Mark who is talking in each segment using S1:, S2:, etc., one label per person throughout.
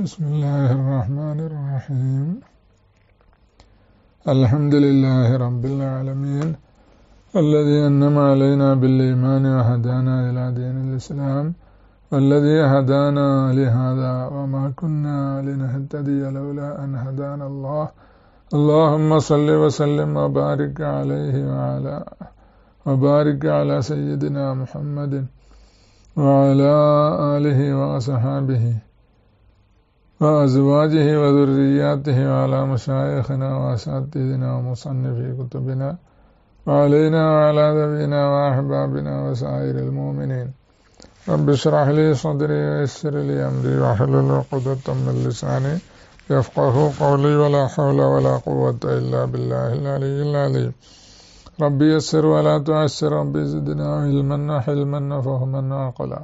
S1: بسم الله الرحمن الرحيم. الحمد لله رب العالمين الذي أنعم علينا بالإيمان وهدانا إلى دين الإسلام والذي هدانا لهذا وما كنا لنهتدي لولا أن هدانا الله. اللهم صل وسلم وبارك على سيدنا محمد وعلى آله وصحبه وأزواجه وذرياته وعلى مشايخنا وأساتذتنا ومصنفي كتبنا وعلينا وعلى ذوينا وأحبابنا وسائر المؤمنين. رب اشرح لي صدري ويسر لي أمري واحلل عقدة من لساني يفقه قولي ولا حول ولا قوة إلا بالله العلي العظيم. ربي يسر ولا تعسر، ربي زدنا علما حلما وفهما وعقلا،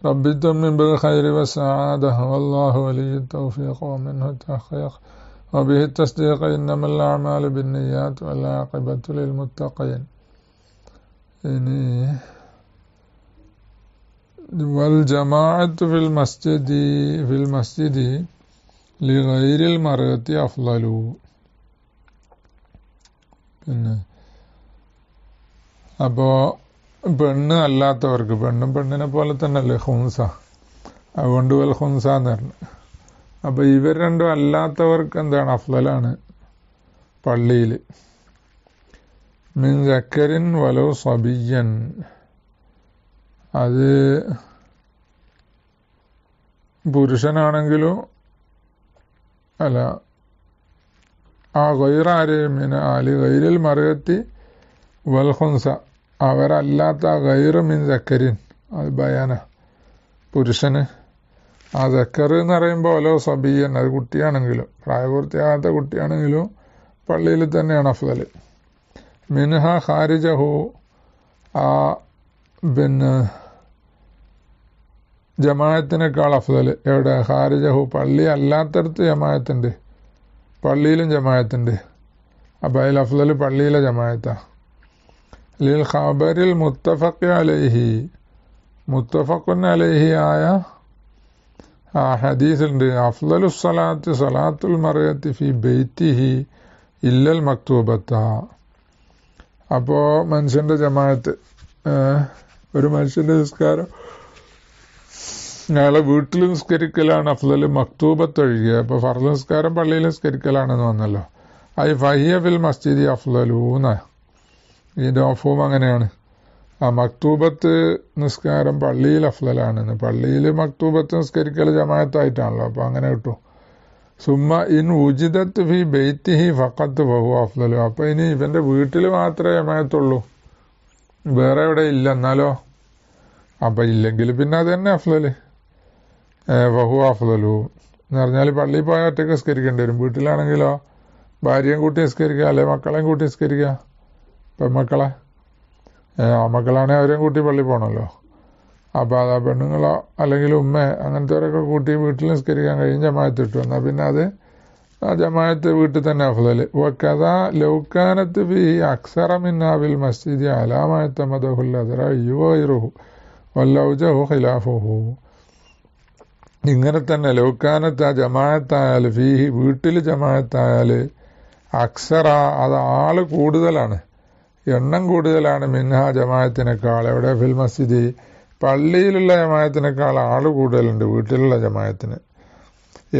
S1: ربي تمم بالخير والسعادة والله ولي التوفيق ومنه التحقيق وبه التصديق، إنما الأعمال بالنيات والعاقبة للمتقين. والجماعة في المسجد لغير المرأة أفضل. അപ്പോൾ പെണ്ണ് അല്ലാത്തവർക്ക്, പെണ്ണും പെണ്ണിനെ പോലെ തന്നെയല്ലേ ഹുൻസ, അതുകൊണ്ട് വൽ ഹുൻസ എന്ന് പറഞ്ഞു. അപ്പോൾ ഇവർ രണ്ടും അല്ലാത്തവർക്ക് എന്താണ് അഫ്ളലാണ് പള്ളിയിൽ. മിൻ സക്കരിൻ വലോ സബിയൻ, അത് പുരുഷനാണെങ്കിലോ അല്ല, ആ ഗൈറാര് മിന ആലി ഗൈരിൽ മറുകത്തി വൽ ഹുൻസ, അവരല്ലാത്ത ഗൈറ് മിൻ സക്കരിൻ, അത് ബയാന പുരുഷന്. ആ സക്കർ എന്ന് പറയുമ്പോൾ ഓലോ സബിയൻ, അത് കുട്ടിയാണെങ്കിലും പ്രായപൂർത്തിയാകാത്ത കുട്ടിയാണെങ്കിലും പള്ളിയിൽ തന്നെയാണ് അഫ്ളൽ. മിൻഹ ഖാരിജഹു, ആ പിന്നെ ജമാഅത്തിനേക്കാൾ അഫ്ളൽ എവിടെ? ഖാരിജഹു, പള്ളി അല്ലാത്തടത്ത് ജമാഅത്തുണ്ട്, പള്ളിയിലും ജമാഅത്തുണ്ട്. അപ്പോൾ അതിൽ അഫ്ളൽ പള്ളിയിലെ ജമാഅത്താണ്. ലിൽ ഖബറിൽ മുത്തഫഖ് അലൈഹി, മുത്തഫഖുൻ അലൈഹി ആയ ആ ഹദീസുണ്ട്. അഫ്ളലു സ്വലാത്ത് സ്വലാത്തുൽ മർഅത്തി ഫി ബൈത്തിഹി ഇല്ലൽ മക്തൂബത്ത. അപ്പോൾ മനുഷ്യൻ്റെ ജമാഅത്ത്, ഒരു മനുഷ്യൻ്റെ നിസ്കാരം അയാളെ വീട്ടിൽ നിസ്കരിക്കലാണ് അഫ്ളൽ, മക്തൂബത്ത് ഒഴികെ. അപ്പോൾ ഫർദ് നിസ്കാരം പള്ളിയിൽ നിസ്കരിക്കലാണെന്ന് വന്നല്ലോ. ഐ ഫഹിയ ഫിൽ മസ്ജിദി അഫ്ളലൂന്ന, ഇതിൻ്റെ ഓഫവും അങ്ങനെയാണ്. ആ മക്തൂബത്ത് നിസ്കാരം പള്ളിയിൽ അഫ്ളലാണെന്ന്. പള്ളിയിൽ മക്തൂബത്ത് നിസ്കരിക്കൽ ജമാഅത്തായിട്ടാണല്ലോ, അപ്പോൾ അങ്ങനെ കിട്ടും. സുമ്മ ഇൻ ഉജിദത്ത് ഫി ബൈത്തിഹി ഫഖത്ത് ഫഹു അഫ്ളലു. അപ്പോൾ ഇനി ഇവൻ്റെ വീട്ടിൽ മാത്രമേ ജമാഅത്തുള്ളൂ, വേറെ എവിടെ ഇല്ല, എന്നാലോ അപ്പം ഇല്ലെങ്കിൽ പിന്നെ അത് തന്നെ അഫ്ളൽ, ഫഹു അഫ്ളലു എന്ന് പറഞ്ഞാൽ പള്ളിയിൽ പോയാൽ ഒറ്റയ്ക്ക് നിസ്കരിക്കേണ്ടി വരും. വീട്ടിലാണെങ്കിലോ ഭാര്യയും കൂട്ടി നിസ്കരിക്കുക, അല്ലെങ്കിൽ മക്കളെയും കൂട്ടി നിസ്കരിക്കുക. പെൺമക്കളെ, മക്കളാണെങ്കിൽ അവരെയും കൂട്ടി പള്ളി പോകണമല്ലോ. അപ്പോൾ അത് ആ പെണ്ണുങ്ങളോ അല്ലെങ്കിൽ ഉമ്മ അങ്ങനത്തെവരൊക്കെ കൂട്ടി വീട്ടിൽ നിസ്കരിക്കാൻ കഴിയും, ജമാഅത്ത് കിട്ടും. എന്നാൽ പിന്നെ അത് ആ ജമാഅത്ത് വീട്ടിൽ തന്നെ അഫ്ളൽ. വകദാ ലൗകാനത്ത് ഫീഹി അക്സറ മിന്നാ ഫിൽ മസ്ജിദി അലാ മാ യതമദഹുൽ അദ്റഇയ്യു വഗൈറുഹു വല്ലൗജഹു ഖിലാഫുഹു. ഇങ്ങനെ തന്നെ ലൗകാനത്ത്, ആ ജമാഅത്തായാൽ, ഫീഹി വീട്ടിൽ ജമാഅത്തായാൽ, അക്സറ അത് ആള് കൂടുതലാണ്, എണ്ണം കൂടുതലാണ്, മിൻഹ ജമാഅത്തിനേക്കാൾ. എവിടെ? ഫിൽ മസ്ജിദി, പള്ളിയിലുള്ള ജമാഅത്തിനേക്കാൾ ആള് കൂടുതലുണ്ട് വീട്ടിലുള്ള ജമാഅത്തിന്.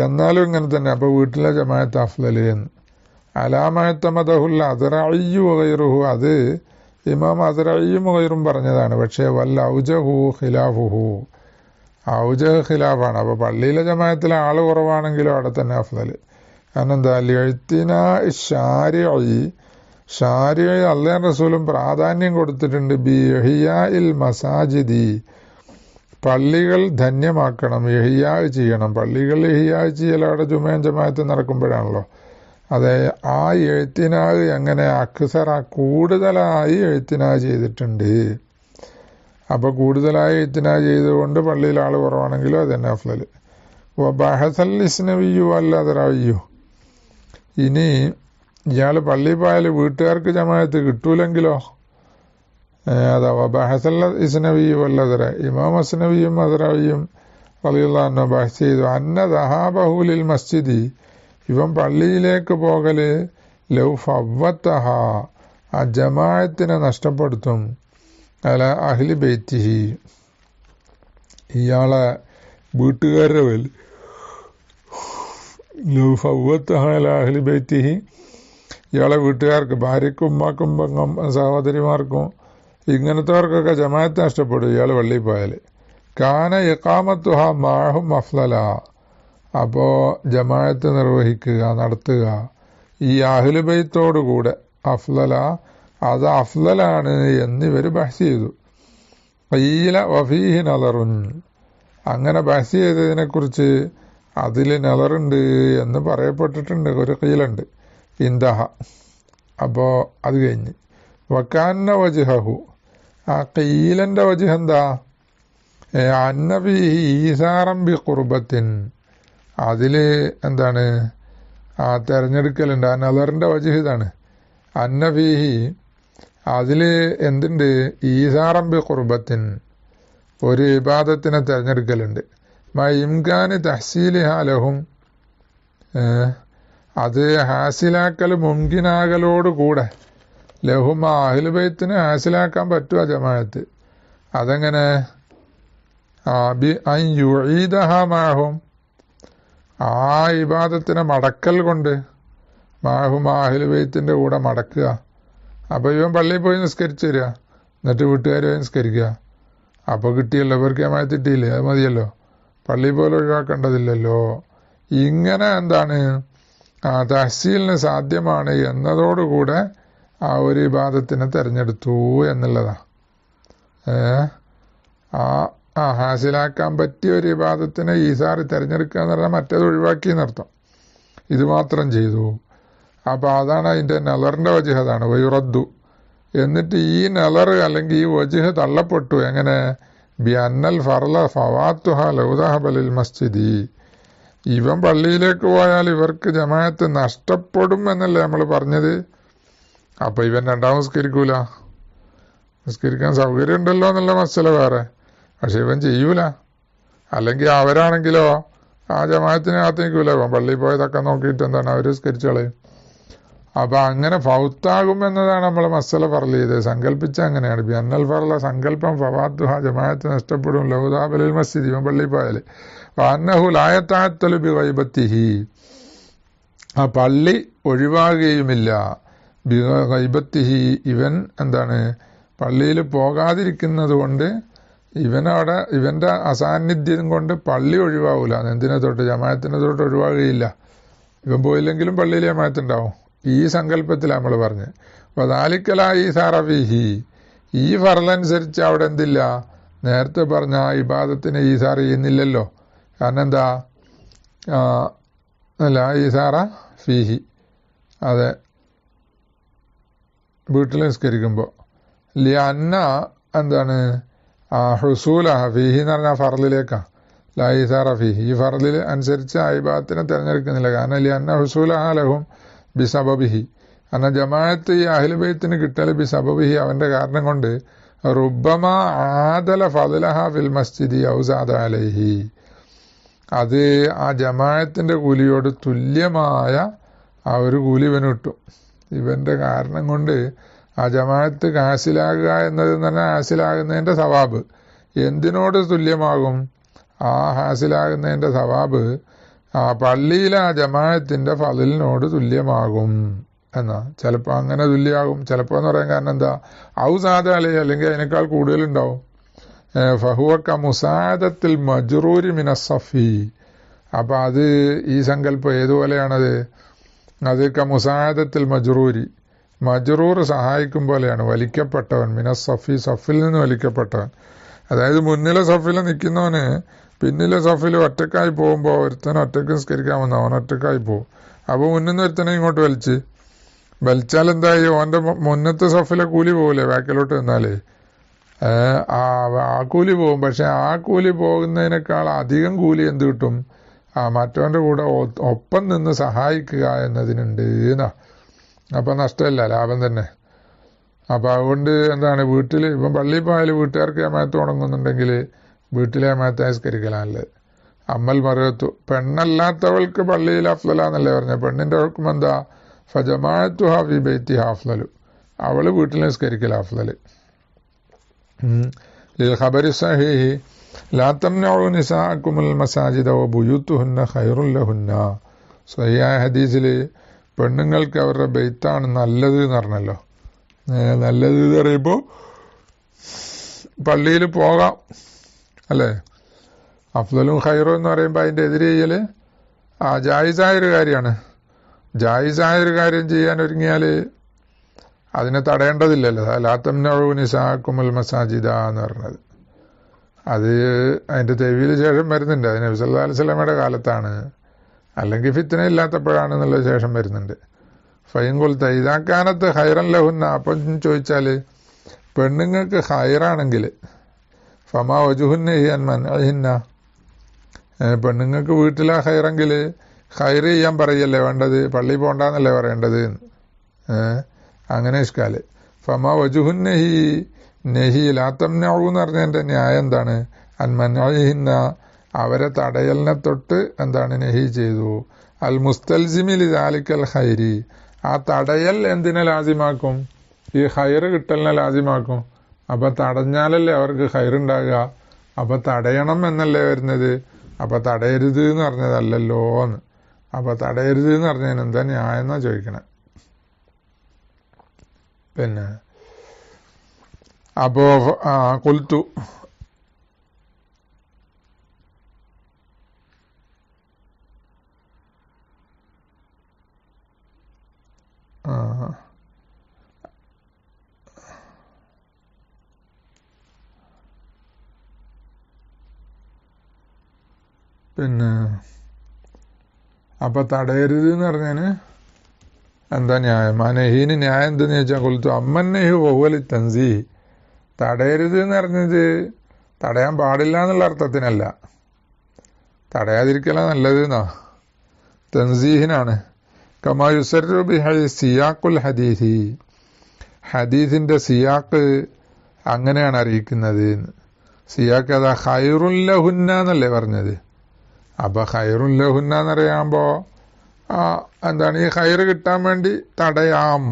S1: എന്നാലും ഇങ്ങനെ തന്നെ. അപ്പോൾ വീട്ടിലെ ജമാഅത്ത് അഫ്ളൽ എന്ന്. അലാമയത്തമദഹുൽ അദ്റഇയ്യു വഗൈറുഹു, അത് ഇമാം അദ്റഇയ്യും വഗൈറും പറഞ്ഞതാണ്. പക്ഷേ വല്ല ഔജഹു ഖിലാഫുഹു, ഔജഹ് ഖിലാഫാണ്. അപ്പോൾ പള്ളിയിലെ ജമാഅത്തിൽ ആള് കുറവാണെങ്കിലും അവിടെ തന്നെ അഫ്ളൽ. കാരണം എന്താ? ലിഅ്തിനാ ശാരിഇ, ഷാരിഅ അല്ലാഹുവിൻ റസൂലും പ്രാധാന്യം കൊടുത്തിട്ടുണ്ട്. ബി ഇഹ്യാഇൽ മസാജിദി, പള്ളികൾ ധന്യമാക്കണം, ഇഹ്യാ ചെയ്യണം. പള്ളികൾ ഇഹ്യാ ചെയ്യൽ അവിടെ ജുമയും ജമാഅത്ത് നടക്കുമ്പോഴാണല്ലോ. അതെ, ആ എഴുത്തിനാ എങ്ങനെ അക്സറ കൂടുതലായി എഴുത്തിനാ ചെയ്തിട്ടുണ്ട്. അപ്പോൾ കൂടുതലായി എഴുത്തിനാ ചെയ്തുകൊണ്ട് പള്ളിയിൽ ആൾ കുറവാണെങ്കിലും അത് തന്നെ അഫ്ളൽ. ബഹസൽ ഇസ്നവിയു അല്ലദ്റഇയ്യു, ഇനി ഇയാൾ പള്ളിയിൽ പോയാൽ വീട്ടുകാർക്ക് ജമാഅത്ത് കിട്ടൂലെങ്കിലോ? അഥവാ ബഹസൽ ഇസ്നവിയു അല്ലദ്റ, ഇമാം അസ്നവിയും അദ്റഇയ്യും റളിയല്ലാഹു അൻഹു ബഹ്സ് ചെയ്തു, അന്ന ദഹാബഹു ലിൽ മസ്ജിദി, ഇവൻ പള്ളിയിലേക്ക് പോകല് ലൗ ഫവ്വത്തഹ, ആ ജമാഅത്തിനെ നഷ്ടപ്പെടുത്തും, അല അഹ്ലി ബൈത്തിഹി, ഇയാളെ വീട്ടുകാരുടെ മേൽ, ലൗ ഫവ്വത്തഹ അല അഹ്ലി ബൈത്തിഹി, ഇയാളെ വീട്ടുകാർക്ക്, ഭാര്യയ്ക്കും ഉമ്മാക്കും സഹോദരിമാർക്കും ഇങ്ങനത്തെവർക്കൊക്കെ ജമാഅത്ത് നഷ്ടപ്പെടും ഇയാൾ പള്ളിയിൽ പോയാൽ. കാന ഇഖാമത്തുഹ മാഹും അഫ്ളല, അപ്പോൾ ജമാഅത്ത് നിർവഹിക്കുക, നടത്തുക ഈ അഹ്ലു ബൈത്തോടു കൂടെ, അഫ്ളല, അത് അഫ്ളലാണ് എന്നിവർ ബഹ്സ് ചെയ്തു. ഖീല വഫീഹി നളറുൻ, അങ്ങനെ ബഹ്സ് ചെയ്തതിനെക്കുറിച്ച് അതിൽ നളറുണ്ട് എന്ന് പറയപ്പെട്ടിട്ടുണ്ട്, ഒരു ഖീലുണ്ട്. ഇന്ദഹ, അപ്പോൾ അത് കഴിഞ്ഞ്. വക്കാന്ന വജ്ഹഹു, ആ ഖീലന്റെ വജ്ഹ് എന്താ, അന്നബിഹി ഈസാറം ബി ഖുർബത്തിൻ, അതിൽ എന്താണ് ആ തെരഞ്ഞെടുക്കലുണ്ട്. ആ നളറിന്റെ വജ്ഹ് ഇതാണ്, അന്നബിഹി, അതിൽ എന്തുണ്ട്, ഈസാറം ബി ഖുർബത്തിൻ, ഒരു ഇബാദത്തിനെ തെരഞ്ഞെടുക്കലുണ്ട്. മ ഇംകാന് തഹ്സീലിഹാ ലഹും, അത് ഹാസിലാക്കൽ മുംകിനാകലോടുകൂടെ, ലഹും ആ അഹ്ലു ബൈത്തിന് ഹാസിലാക്കാൻ പറ്റുക ജമാഅത്ത്. അതെങ്ങനെ, അൻ യുഈദഹ മാഹും, ആ ഇബാദത്തിനെ മടക്കൽ കൊണ്ട്, മാഹും ആ അഹ്ലു ബൈത്തിന്റെ കൂടെ മടക്കുക. അപ്പോൾ ഇവൻ പള്ളിയിൽ പോയി നിസ്കരിച്ചു തരിക, എന്നിട്ട് വീട്ടുകാർ പോയി നിസ്കരിക്കുക. അപ്പോൾ കിട്ടിയല്ലോ, ഇവർക്ക് ജമാഅത്ത് കിട്ടിയില്ലേ, അത് മതിയല്ലോ, പള്ളി പോലെ ഒഴിവാക്കേണ്ടതില്ലല്ലോ. ഇങ്ങനെ എന്താണ് തഹ്സീലിന് സാധ്യമാണ് എന്നതോടുകൂടെ ആ ഒരു ഇബാദത്തിനെ തിരഞ്ഞെടുത്തു എന്നുള്ളതാണ്. ഹാസിലാക്കാൻ പറ്റിയ ഒരു ഇബാദത്തിനെ ഈസാർ തിരഞ്ഞെടുക്കുക എന്ന് പറഞ്ഞാൽ മറ്റേത് ഒഴിവാക്കി എന്നർത്ഥം. ഇത് മാത്രം ചെയ്തു. അപ്പോൾ അതാണ് അതിൻ്റെ നളറിൻ്റെ വജ്ഹ്, അതാണ് വയുറദ്ദു. എന്നിട്ട് ഈ നളർ അല്ലെങ്കിൽ ഈ വജ്ഹ് തള്ളപ്പെട്ടു. എങ്ങനെ, ബി അന്നൽ ഫർല ഫവാത്തുഹ ലൗദഹബലിൽ മസ്ജിദി, ഇവൻ പള്ളിയിലേക്ക് പോയാൽ ഇവർക്ക് ജമാഅത്ത് നഷ്ടപ്പെടും എന്നല്ലേ നമ്മൾ പറഞ്ഞത്. അപ്പോൾ ഇവൻ രണ്ടാമത് നിസ്കരിക്കൂല, നിസ്കരിക്കാൻ സൗകര്യം ഉണ്ടല്ലോ എന്നുള്ള മസല വേറെ, പക്ഷെ ഇവൻ ചെയ്യൂല. അല്ലെങ്കിൽ അവരാണെങ്കിലോ ആ ജമാഅത്തിനെ കാത്തിരിക്കൂല, ഇവൻ പള്ളിയിൽ പോയതൊക്കെ നോക്കിയിട്ട് എന്താണ് അവർ നിസ്കരിച്ചു കളയും. അപ്പം അങ്ങനെ ഫൗത്താകും എന്നതാണ് നമ്മൾ മസല ഫർള് ചെയ്തത്, സങ്കല്പിച്ച അങ്ങനെയാണ്. ബി അന്നൽ ഫർല, സങ്കല്പം, ഫവാത്തുഹ, ജമാഅത്ത് നഷ്ടപ്പെടും, ലൗദഹബലിൽ മസ്ജിദ്, ഇവൻ പള്ളിയിൽ പോയാൽ. അന്നഹു ലായത്തഅത്തലു ബി ഗൈബത്തിഹി, ആ പള്ളി ഒഴിവാകുകയുമില്ല. ബി ഗൈബത്തിഹി, ഇവൻ എന്താണ് പള്ളിയിൽ പോകാതിരിക്കുന്നത് കൊണ്ട്, ഇവനവിടെ ഇവൻ്റെ അസാന്നിധ്യം കൊണ്ട് പള്ളി ഒഴിവാകൂല. എന്തിനെ തൊട്ട്, ജമാഅത്തിനെ തൊട്ട് ഒഴിവാകുകയില്ല. ഇവൻ പോയില്ലെങ്കിലും പള്ളിയിൽ ജമാഅത്ത് ഉണ്ടാവും. ഈ സങ്കല്പത്തിലാണ് നമ്മൾ പറഞ്ഞത്. അപ്പോൾ ദാലിക്കലായി സാറഫിഹി, ഈ ഫർളനുസരിച്ച് അവിടെ എന്തില്ല, നേരത്തെ പറഞ്ഞ ആ ഇബാദത്തിന് ഈസാർ ചെയ്യുന്നില്ലല്ലോ. കാരണം എന്താ, അല്ല ഈസാറ ഫീഹി, അതെ വീട്ടിൽ നിസ്കരിക്കുമ്പോൾ, ലിഅന്ന എന്താണ് ഹുസൂല ഫീഹി എന്ന് പറഞ്ഞാൽ ഫർളിലേക്കാണ്, ലാ ഈസാറ ഫീഹി, ഈ ഫർളിൽ അനുസരിച്ച് ആ ഇബാദത്തിനെ തിരഞ്ഞെടുക്കുന്നില്ല. കാരണം ലിഅന്ന ഹുസൂലഹ ലഹും ബിസബബിഹി, കാരണം ജമാഅത്ത് ഈ അഹ്ലു ബൈത്തിന് കിട്ടൽ ബിസബബിഹി, അവൻ്റെ കാരണം കൊണ്ട്, റുബ്ബമ ആദല ഫദ്ലഹ ഫിൽ മസ്ജിദി ഔ സാദ അലൈഹി, അത് ആ ജമാഅത്തിൻ്റെ കൂലിയോട് തുല്യമായ ആ ഒരു കൂലി ഇവന് കിട്ടും. ഇവൻ്റെ കാരണം കൊണ്ട് ആ ജമാഅത്ത് ഹാസിലാകുക എന്നതെന്ന് പറഞ്ഞാൽ ഹാസിലാകുന്നതിൻ്റെ സവാബ് എന്തിനോട് തുല്യമാകും, ആ ഹാസിലാകുന്നതിൻ്റെ സവാബ് ആ പള്ളിയിലെ ആ ജമാഅത്തിൻ്റെ ഫളിലിനോട് തുല്യമാകും എന്നാ. ചിലപ്പോൾ അങ്ങനെ തുല്യമാകും, ചിലപ്പോൾ എന്ന് പറയാൻ കാരണം എന്താ, ഔ സാദ അലൈഹി, അല്ലെങ്കിൽ അതിനേക്കാൾ കൂടുതലുണ്ടാവും. ഫഹുവക്ക മുസാദത്തിൽ മജ്റൂരി മിനസ്സഫി, അപ്പം അത് ഈ സങ്കല്പം ഏതുപോലെയാണത്, അത് മുസാദത്തിൽ മജ്റൂരി, മജ്റൂർ സഹായിക്കും പോലെയാണ്, വലിക്കപ്പെട്ടവൻ, മിനസ്സഫി, സഫിൽ നിന്ന് വലിക്കപ്പെട്ടവൻ. അതായത് മുന്നിലെ സഫിൽ നിൽക്കുന്നവന് പിന്നിലെ സഫിൽ ഒറ്റക്കായി പോകുമ്പോൾ ഒരുത്തനെ ഒറ്റക്ക് നിസ്കരിക്കാൻ വന്ന അവൻ ഒറ്റക്കായി പോകും. അപ്പോൾ മുന്നിൽ നിന്ന് ഒരുത്തനെ ഇങ്ങോട്ട് വലിച്ചാൽ എന്തായി, ഓൻ്റെ മുന്നത്തെ സഫിലെ കൂലി പോകില്ലേ ബാക്കിലോട്ട് നിന്നാലേ, ആ കൂലി പോകും. പക്ഷെ ആ കൂലി പോകുന്നതിനേക്കാൾ അധികം കൂലി എന്ത് കിട്ടും, മറ്റവൻ്റെ കൂടെ ഒപ്പം നിന്ന് സഹായിക്കുക എന്നതിനുണ്ട് എന്നാ. അപ്പം നഷ്ടമില്ല, ലാഭം തന്നെ. അപ്പം അതുകൊണ്ട് എന്താണ്, വീട്ടിൽ ഇപ്പം പള്ളിയിൽ പോയാൽ വീട്ടുകാർക്ക് ജമാഅത്ത് തുടങ്ങുന്നുണ്ടെങ്കിൽ വീട്ടിലെ ജമാഅത്ത് നിസ്കരിക്കലാണല്ലേ. അമ്മൽ മറുത്തു പെണ്ണല്ലാത്തവൾക്ക് പള്ളിയിൽ അഫ്ലലാന്നല്ലേ പറഞ്ഞത്. പെണ്ണിന്റെ ഹുക്കം എന്താ? ഫജമാഅത്തുഹ ഫി ബൈത്തിഹ അഫ്ലലു, അവള് വീട്ടിൽ നിസ്കരിക്കൽ അഫ്ലല്. ലിൽ ഖബരി സഹീഹി ലാ തംനഉ നിസാഅകുമുൽ മസാജിദ വബുയൂതുഹുന്ന ഖൈറുൽ ലഹുന്ന. സഹിഹായ ഹദീസിൽ പെണ്ണുങ്ങൾക്ക് അവരുടെ ബെയ്ത്താണ് നല്ലത് എന്ന് പറഞ്ഞല്ലോ. നല്ലത് എന്ന് പറയുമ്പോൾ പള്ളിയിൽ പോകാം അല്ലേ. അഫ്ലലും ഖൈറും എന്ന് പറയുമ്പോൾ അതിൻ്റെ എതിരെ ചെയ്യൽ ജായിസായൊരു കാര്യമാണ്. ജായിസായൊരു കാര്യം ചെയ്യാൻ ഒരുങ്ങിയാൽ അതിനെ തടയേണ്ടതില്ലല്ലോ. ലാ തംനഉ നിസാഅകുമുൽ മസാജിദ എന്ന് പറഞ്ഞത് അത് അതിൻ്റെ തെവീല് ശേഷം വരുന്നുണ്ട്. അത് നബി സല്ലല്ലാഹു അലൈഹി വസല്ലമയുടെ കാലത്താണ്, അല്ലെങ്കിൽ ഫിത്ന ഇല്ലാത്തപ്പോഴാണെന്നുള്ള ശേഷം വരുന്നുണ്ട്. ഫൈൻ ഖുൽത ഇദാ കാനത്ത് ഖൈറൻ ലഹുന്ന, അപ്പം ചോദിച്ചാൽ പെണ്ണുങ്ങൾക്ക് ഖൈറാണെങ്കിൽ ഫമാ വജുഹുന്നഹി അൻ മൻഇഹിന്ന, പെണ്ണുങ്ങൾക്ക് വീട്ടിലാ ഖൈറെങ്കിൽ ഖൈർ ചെയ്യാൻ പറയല്ലേ വേണ്ടത്, പള്ളി പോണ്ടെന്നല്ലേ പറയേണ്ടത്. അങ്ങനെ ഇഷ്കാല്. ഫമാ വജുഹുന്നഹി നെഹി ലാ തംനഉ എന്ന് പറഞ്ഞതിൻ്റെ ന്യായം എന്താണ്? അൻ മൻഇഹിന്ന, അവരെ തടയലിനെ തൊട്ട് എന്താണ് നെഹി ചെയ്തു. അൽ മുസ്തൽസിമി ലിദാലിക്കൽ ഖൈരി, ആ തടയൽ എന്തിനെ ലാസിമാക്കും? ഈ ഖൈർ കിട്ടലിനെ ലാസിമാക്കും. അപ്പൊ തടഞ്ഞാലല്ലേ അവർക്ക് ഖൈറുണ്ടാകുക. അപ്പൊ തടയണം എന്നല്ലേ വരുന്നത്. അപ്പൊ തടയരുത് എന്ന് പറഞ്ഞതല്ലല്ലോ എന്ന്. അപ്പൊ തടയരുത് എന്ന് പറഞ്ഞതിന് എന്താ ന്യായം എന്നാ ചോദിക്കണേ. പിന്നെ അപ്പോ ഖുൽതു പിന്നെ അപ്പൊ തടയരുത് എന്ന് പറഞ്ഞതിന് എന്താ ന്യായം? ആ നെഹീന് ന്യായം എന്തെന്ന് ചോദിച്ചാൽ കൊലുത്തു അമ്മന്നെഹു വഹുവലി തൻസീ, തടയരുത് എന്ന് പറഞ്ഞത് തടയാൻ പാടില്ല എന്നുള്ള അർത്ഥത്തിനല്ല, തടയാതിരിക്കലാണ് നല്ലത് എന്നാ, തൻസീഹിനാണ്. കമാ യുസർറു ബിഹി സിയാഖുൽ ഹദീസി, ഹദീസിന്റെ സിയാഖ് അങ്ങനെയാണ് അറിയിക്കുന്നത്. സിയാഖ് അതാ ഖൈറുൽ ലഹുന്ന എന്നല്ലേ പറഞ്ഞത്. അപ്പൊ ഖൈറുൽ ലഹുന്ന എന്നറിയാകുമ്പോ എന്താണ് ഈ ഖൈറ് കിട്ടാൻ വേണ്ടി തടയാം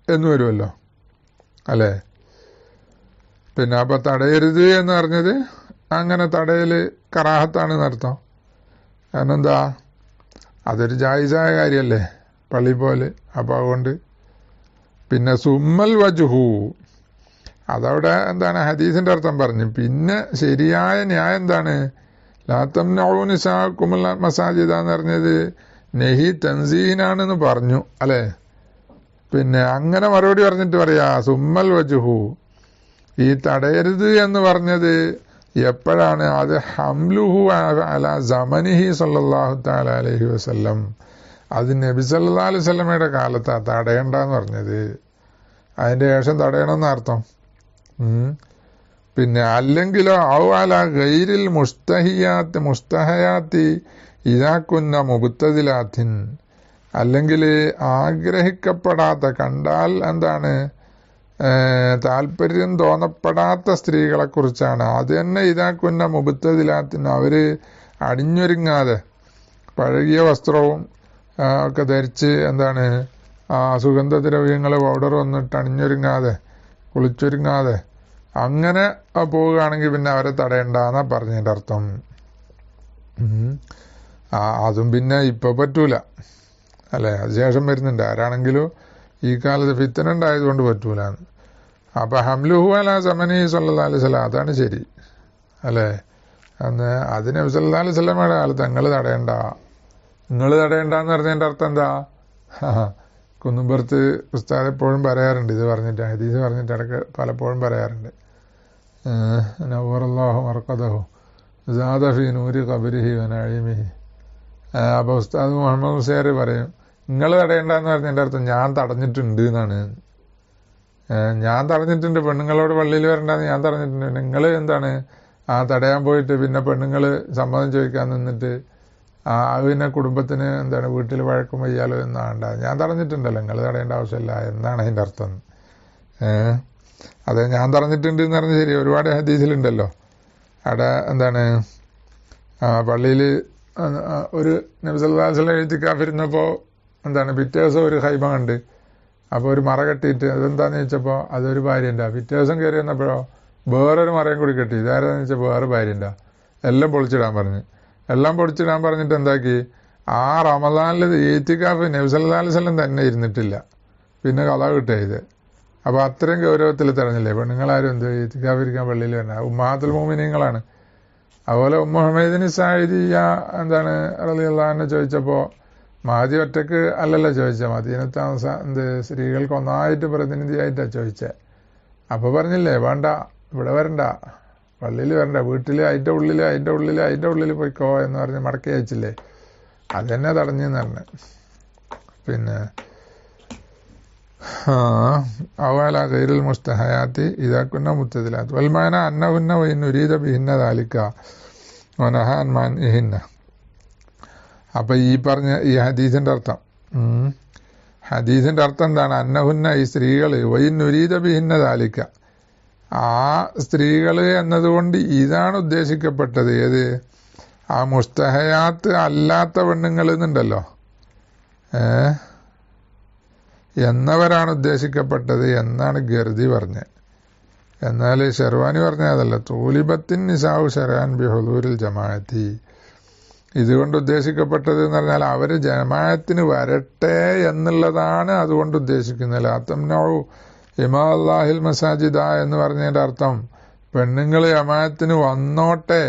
S1: എന്ന് വരുമല്ലോ അല്ലേ. പിന്നെ അപ്പൊ തടയരുത് എന്ന് പറഞ്ഞത് അങ്ങനെ തടയല് കറാഹത്താണ് എന്നർത്ഥം. കാരണം എന്താ, അതൊരു ജായിസായ കാര്യമല്ലേ പള്ളി പോലെ. അപ്പൊ അതുകൊണ്ട് പിന്നെ സുമ്മൽ വജുഹു, അതവിടെ എന്താണ് ഹദീസിന്റെ അർത്ഥം പറഞ്ഞു. പിന്നെ ശരിയായ ന്യായം എന്താണ്? ലാ തംനഉ നിസാഅകുമുൽ മസാജിദ എന്ന് പറഞ്ഞത് നെഹി തൻസീഹിനാണെന്ന് പറഞ്ഞു അല്ലേ. പിന്നെ അങ്ങനെ മറുപടി പറഞ്ഞിട്ട് പറയാ സുമ്മൽ വജുഹു, ഈ തടയരുത് എന്ന് പറഞ്ഞത് എപ്പോഴാണ്? അത് ഹംലുഹു അലാ സമനിഹി സല്ലല്ലാഹു തആല അലൈഹി വസല്ലം, അത് നബി സല്ലല്ലാഹു അലൈഹി വസല്ലമയുടെ കാലത്താ തടയണ്ടെന്ന് പറഞ്ഞത്. അതിന്റെ ശേഷം തടയണമെന്ന് അർത്ഥം. പിന്നെ അല്ലെങ്കിലോ ഔ അല ഗൈരിൽ മുസ്തഹയാത്തി ഇദാക്കുന്ന മുബ്തദിലാത്തിൻ, അല്ലെങ്കിൽ ആഗ്രഹിക്കപ്പെടാത്ത, കണ്ടാൽ എന്താണ് താല്പര്യം തോന്നപ്പെടാത്ത സ്ത്രീകളെ കുറിച്ചാണ്. അത് തന്നെ ഇദാക്കുന്ന മുബ്തദിലാത്തിൻ, അവര് അണിഞ്ഞൊരുങ്ങാതെ പഴകിയ വസ്ത്രവും ഒക്കെ ധരിച്ച് എന്താണ് സുഗന്ധദ്രവ്യങ്ങൾ പൗഡർ വന്നിട്ട് അണിഞ്ഞൊരുങ്ങാതെ കുളിച്ചൊരുങ്ങാതെ അങ്ങനെ പോവുകയാണെങ്കിൽ പിന്നെ അവരെ തടയണ്ടെന്നാ പറഞ്ഞതിൻ്റെ അർത്ഥം. അതും പിന്നെ ഇപ്പൊ പറ്റൂല അല്ലെ, അത് ശേഷം വരുന്നുണ്ട്. ആരാണെങ്കിലും ഈ കാലത്ത് ഫിത്തന ഉണ്ടായതുകൊണ്ട് പറ്റൂല. അപ്പൊ ഹംലുഹു അലാ സമനി സല്ലല്ലാഹു അലൈഹി വസല്ലം, അതാണ് ശരി അല്ലെ. അന്ന് അത് നബി സല്ലല്ലാഹു അലൈഹി വസല്ലമയുടെ കാലത്ത് നിങ്ങൾ തടയണ്ടെന്ന് പറഞ്ഞതിന്റെ അർത്ഥം എന്താ? കുന്നുംപുറത്ത് ഉസ്താദ് എപ്പോഴും പറയാറുണ്ട്, ഇത് പറഞ്ഞിട്ട് ഹദീസ് പറഞ്ഞിട്ട് ഇടയ്ക്ക് പലപ്പോഴും പറയാറുണ്ട്. നവ്വറല്ലാഹു മർഖദഹു സാദ ഫീ നൂരി ഖബരിഹി വനഈമിഹി. അപ്പൊ ഉസ്താദ് മുഹമ്മദ് മുസേർ പറയും, നിങ്ങൾ തടയണ്ടെന്ന് പറഞ്ഞതിന്റെ അർത്ഥം ഞാൻ തടഞ്ഞിട്ടുണ്ട് എന്നാണ്. ഞാൻ തടഞ്ഞിട്ടുണ്ട്, പെണ്ണുങ്ങളോട് പള്ളിയിൽ വരണ്ടെന്ന് ഞാൻ തടഞ്ഞിട്ടുണ്ട്. നിങ്ങൾ എന്താണ് തടയാൻ പോയിട്ട് പിന്നെ പെണ്ണുങ്ങൾ സമ്മതം ചോദിക്കാൻ നിന്നിട്ട് പിന്നെ കുടുംബത്തിന് എന്താണ് വീട്ടിൽ വഴക്കും വയ്യാലോ എന്നാണ്ട. ഞാൻ തടഞ്ഞിട്ടുണ്ടല്ലോ, നിങ്ങൾ തടയേണ്ട ആവശ്യമില്ല എന്നാണ് അതിൻ്റെ അർത്ഥം. അതെ, ഞാൻ തടഞ്ഞിട്ടുണ്ട് എന്ന് പറഞ്ഞ് ശരി, ഒരുപാട് ഹദീസിലുണ്ടല്ലോ. അവിടെ എന്താണ് പള്ളിയിൽ ഒരു നബി സല്ലല്ലാഹു അലൈഹി വസല്ലം ഇഅ്തികാഫിരുന്നപ്പോൾ എന്താണ് പിറ്റേ ദിവസം ഒരു ഹൈബ കണ്ട്. അപ്പോൾ ഒരു മറ കെട്ടിയിട്ട് അതെന്താന്ന് ചോദിച്ചപ്പോൾ അതൊരു ഭാര്യൻ്റെ. പിറ്റേ ദിവസം കയറി വന്നപ്പോഴോ വേറൊരു മറയും കൂടി കെട്ടി. ഇതാരാന്ന് വെച്ചാൽ വേറെ ഭാര്യൻ്റെ. എല്ലാം പൊളിച്ചിടാൻ പറഞ്ഞു. എല്ലാം പൊളിച്ചിടാൻ പറഞ്ഞിട്ട് എന്താക്കി, ആ റമദാനിൽ ഇഅ്തികാഫ് നബി സല്ലല്ലാഹു അലൈഹി വസല്ലം തന്നെ ഇരുന്നിട്ടില്ല. പിന്നെ കള കിട്ടുക ഇത്. അപ്പോൾ അത്രയും ഗൗരവത്തിൽ തെരഞ്ഞില്ലേ പെണ്ണുങ്ങളാരും എന്ത് ഇഅ്തികാഫിരിക്കാൻ പള്ളിയിൽ വരണം. ഉമ്മഹാത്തുൽ മുഅ്മിനീങ്ങളാണ്. അതുപോലെ മുഹമ്മദിന് സായിദിയ എന്താണ് റളിയല്ലാഹു അൻഹ ചോദിച്ചപ്പോൾ മഹദി ഒറ്റക്ക് അല്ലല്ലോ ചോദിച്ചത്, മദീനത്തെ സ്ത്രീകൾക്ക് ഒന്നായിട്ട് പ്രതിനിധിയായിട്ടാണ് ചോദിച്ചത്. അപ്പോൾ പറഞ്ഞില്ലേ വേണ്ട, ഇവിടെ വരണ്ട, പള്ളിയിൽ വരണ്ട, വീട്ടിൽ അതിൻ്റെ ഉള്ളിൽ പോയിക്കോ എന്ന് പറഞ്ഞ് മടക്കി അയച്ചില്ലേ, അതെന്നെ തടഞ്ഞെന്ന് പറഞ്ഞു. പിന്നെ അവല ഗൈറുൽ മുസ്തഹയാത്തി ഇതാക്കുന്ന മുത്തതിലാത്ത് വൽമാന അന്നഹുന്ന വൈനുരീദ ബിഹിന്ന ദാലിക വനഹാൻ മാൻ ഇഹിന്ന. അപ്പം ഈ പറഞ്ഞ ഈ ഹദീസിൻ്റെ അർത്ഥം എന്താണ്? അന്നഹുന്ന ഈ സ്ത്രീകൾ വൈനുരീദ ബിഹിന്ന ദാലിക, ആ സ്ത്രീകൾ എന്നതുകൊണ്ട് ഇതാണ് ഉദ്ദേശിക്കപ്പെട്ടത്. ഏത്? ആ മുസ്തഹയാത്ത് അല്ലാത്ത പെണ്ണുങ്ങൾ എന്നുണ്ടല്ലോ, എന്നവരാണ് ഉദ്ദേശിക്കപ്പെട്ടത് എന്നാണ് ഗർദി പറഞ്ഞത്. എന്നാൽ ഷെർവാനി പറഞ്ഞതല്ല. തൂലിബത്തിൻ നിസാഉ ഷെറാൻ ബി ഹുദൂരിൽ ജമാഅത്തി, ഇതുകൊണ്ട് ഉദ്ദേശിക്കപ്പെട്ടത് എന്ന് പറഞ്ഞാൽ അവർ ജമാഅത്തിന് വരട്ടെ എന്നുള്ളതാണ് അതുകൊണ്ട് ഉദ്ദേശിക്കുന്നത്. ലാ തംനഉ ഇമാ അല്ലാഹിൽ മസാജിദ എന്ന് പറഞ്ഞതിൻ്റെ അർത്ഥം പെണ്ണുങ്ങൾ ജമാഅത്തിന് വന്നോട്ടെ,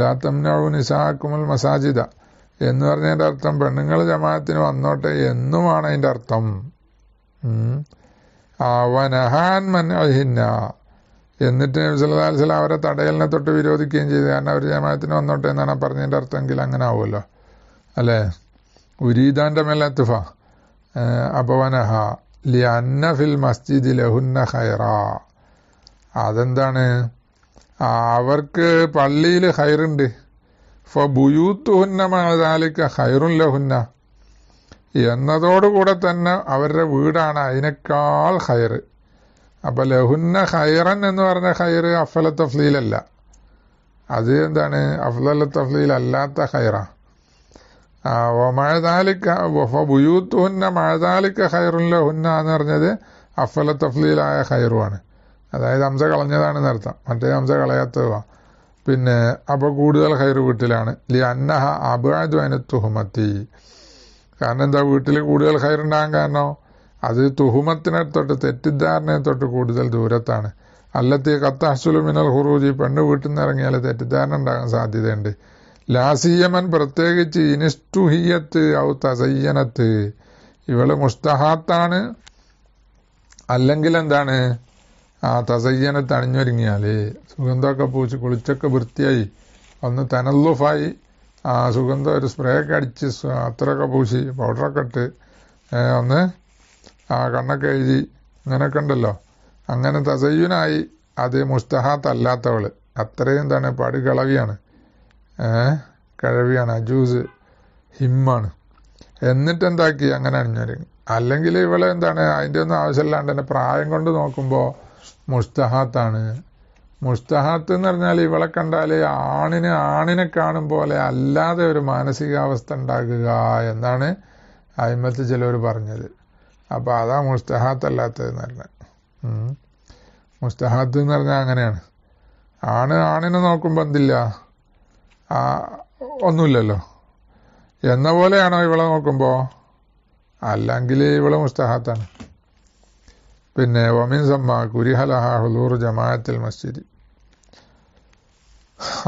S1: ലാ തംനഉ നിസാഅക്കുമുൽ മസാജിദ എന്ന് പറഞ്ഞതിൻ്റെ അർത്ഥം പെണ്ണുങ്ങൾ ജമാഅത്തിന് വന്നോട്ടെ എന്നുമാണ് അതിൻ്റെ അർത്ഥം. വനഹാൻ മൻഅഹിന്ന, എന്നിട്ട് നബി സല്ലല്ലാഹു അലൈഹി വസല്ലം അവരെ തടയലിനെ തൊട്ട് വിരോധിക്കുകയും ചെയ്തു. കാരണം അവർ ജമാഅത്തിന് വന്നോട്ടെ എന്നാണ് പറഞ്ഞതിൻ്റെ അർത്ഥമെങ്കിൽ അങ്ങനെ ആവുമല്ലോ അല്ലേ. ഉരീദാൻ്റെ മേലത്തുഫ. അപ്പോൾ വനഹ ലി അന്ന ഫിൽ മസ്ജിദി ലഹുന്ന ഖൈറ, അതെന്താണ്? അവർക്ക് പള്ളിയിൽ ഖൈറുണ്ട്. ഫബുയൂത്തുഹുന്ന മഅദാലിക ഖൈറുൻ ലഹുന്ന, എന്നതോടുകൂടെ തന്നെ അവരുടെ വീടാണ് അതിനേക്കാൾ ഖൈർ. അപ്പം ലഹുന്ന ഖൈറൻ എന്ന് പറഞ്ഞ ഖൈർ അഫ്ള തഫ്ലീലല്ല, അത് എന്താണ്? അഫ്ള തഫ്ലീൽ അല്ലാത്ത ഖൈറ. മഅദാലിക ഫബുയൂത്തുഹുന്ന മഅദാലിക ഖൈറുൻ ലഹുന്ന എന്ന് പറഞ്ഞത് അഫ്ള തഫ്ലീലായ ഖൈറുമാണ്. അതായത് ഹംസ കളഞ്ഞതാണെന്ന് അർത്ഥം, മറ്റേ ഹംസ കളയാത്തതാണ്. പിന്നെ അപ്പോൾ കൂടുതൽ ഖൈർ വീട്ടിലാണ്. ലി അന്നഹ അബ്അദു അനി തുഹ്മത്തി, കാരണം എന്താ? വീട്ടിൽ കൂടുതൽ ഖൈറുണ്ടാകാൻ കാരണം അത് തുഹുമത്തിനെ തൊട്ട്, തെറ്റിദ്ധാരണയെ തൊട്ട് കൂടുതൽ ദൂരത്താണ്. അല്ലത്തി ഖത്തഹ്സുലു മിനൽ ഖുറൂജി, പെണ്ണ് വീട്ടിൽ നിന്ന് ഇറങ്ങിയാൽ തെറ്റിദ്ധാരണ ഉണ്ടാകാൻ സാധ്യതയുണ്ട്. ലാസിയമൻ, പ്രത്യേകിച്ച് ഇനിസ്തുഹിയത്ത് ഔ തസയ്യനത്ത്, ഇവള് മുസ്തഹാത്താണ് അല്ലെങ്കിൽ എന്താണ് തസയ്യനത്ത് അണിഞ്ഞൊരുങ്ങിയാൽ, സുഗന്ധമൊക്കെ പൂച്ച് കുളിച്ചൊക്കെ വൃത്തിയായി ഒന്ന് തനല്ലുഫായി സുഗന്ധം ഒരു സ്പ്രേ ഒക്കെ അടിച്ച് അത്രയൊക്കെ പൂശി പൗഡറൊക്കെ ഇട്ട് ഒന്ന് കണ്ണൊക്കെ എഴുതി അങ്ങനെയൊക്കെ ഉണ്ടല്ലോ, അങ്ങനെ തസയ്യുനായി, അത് മുസ്തഹാത്ത് അല്ലാത്തവൾ. അത്രയും എന്താണ്? പടുകളവിയാണ്, കിഴവിയാണ്, അജൂസ് ഹിമ്മാണ്. എന്നിട്ട് എന്താക്കി അങ്ങനെ അണിഞ്ഞൊരുങ്ങി. അല്ലെങ്കിൽ ഇവളെ എന്താണ്? അതിൻ്റെ ഒന്നും ആവശ്യമില്ലാണ്ട് തന്നെ പ്രായം കൊണ്ട് നോക്കുമ്പോൾ മുസ്തഹാത്താണ്. മുസ്തഹാത്ത് എന്ന് പറഞ്ഞാൽ ഇവളെ കണ്ടാൽ ആണിനെ കാണും പോലെ അല്ലാതെ ഒരു മാനസികാവസ്ഥ ഉണ്ടാകുക എന്നാണ് അയിമത്ത് ചിലവർ പറഞ്ഞത്. അപ്പോൾ അതാ മുസ്തഹാത്ത് അല്ലാത്തതെന്ന് പറഞ്ഞത്. മുസ്തഹാത്ത് എന്ന് പറഞ്ഞാൽ അങ്ങനെയാണ്. ആണിനെ നോക്കുമ്പോൾ എന്തില്ല, ഒന്നുമില്ലല്ലോ എന്ന പോലെയാണോ ഇവളെ നോക്കുമ്പോൾ? അല്ലെങ്കിൽ ഇവളെ മുസ്തഹാത്താണ്. പിന്നെ വമിൻ സമ്മ കുരിഹലഹ ഹുദൂർ ജമാഅത്തിൽ മസ്ജിദ്,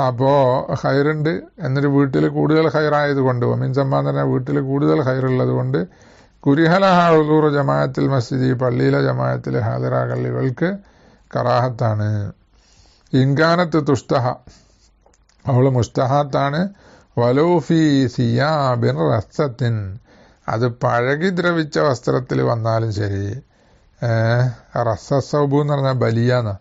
S1: അപ്പോൾ ഖൈറുണ്ട്, എന്നിട്ട് വീട്ടിൽ കൂടുതൽ ഖൈറായതുകൊണ്ട്, വമിൻ സമ്മ എന്ന് പറഞ്ഞാൽ വീട്ടിൽ കൂടുതൽ ഖൈറുള്ളത് കൊണ്ട് കുരിഹലഹ ഹുദൂർ ജമാഅത്തിൽ മസ്ജിദ്, പള്ളിയിലെ ജമാഅത്തിൽ ഹാജരാകൽ ഇവൾക്ക് കറാഹത്താണ്. ഇൻകാനത്ത് തുസ്തഹ, അവൾ മുസ്തഹാത്താണ്. വലൂഫി സിയാബിൻ റസ്സത്തിൻ, അത് പഴകി ദ്രവിച്ച വസ്ത്രത്തിൽ വന്നാലും ശരി. റസ്സസൗബു എന്ന് പറഞ്ഞാൽ ബലിയാന്ന്.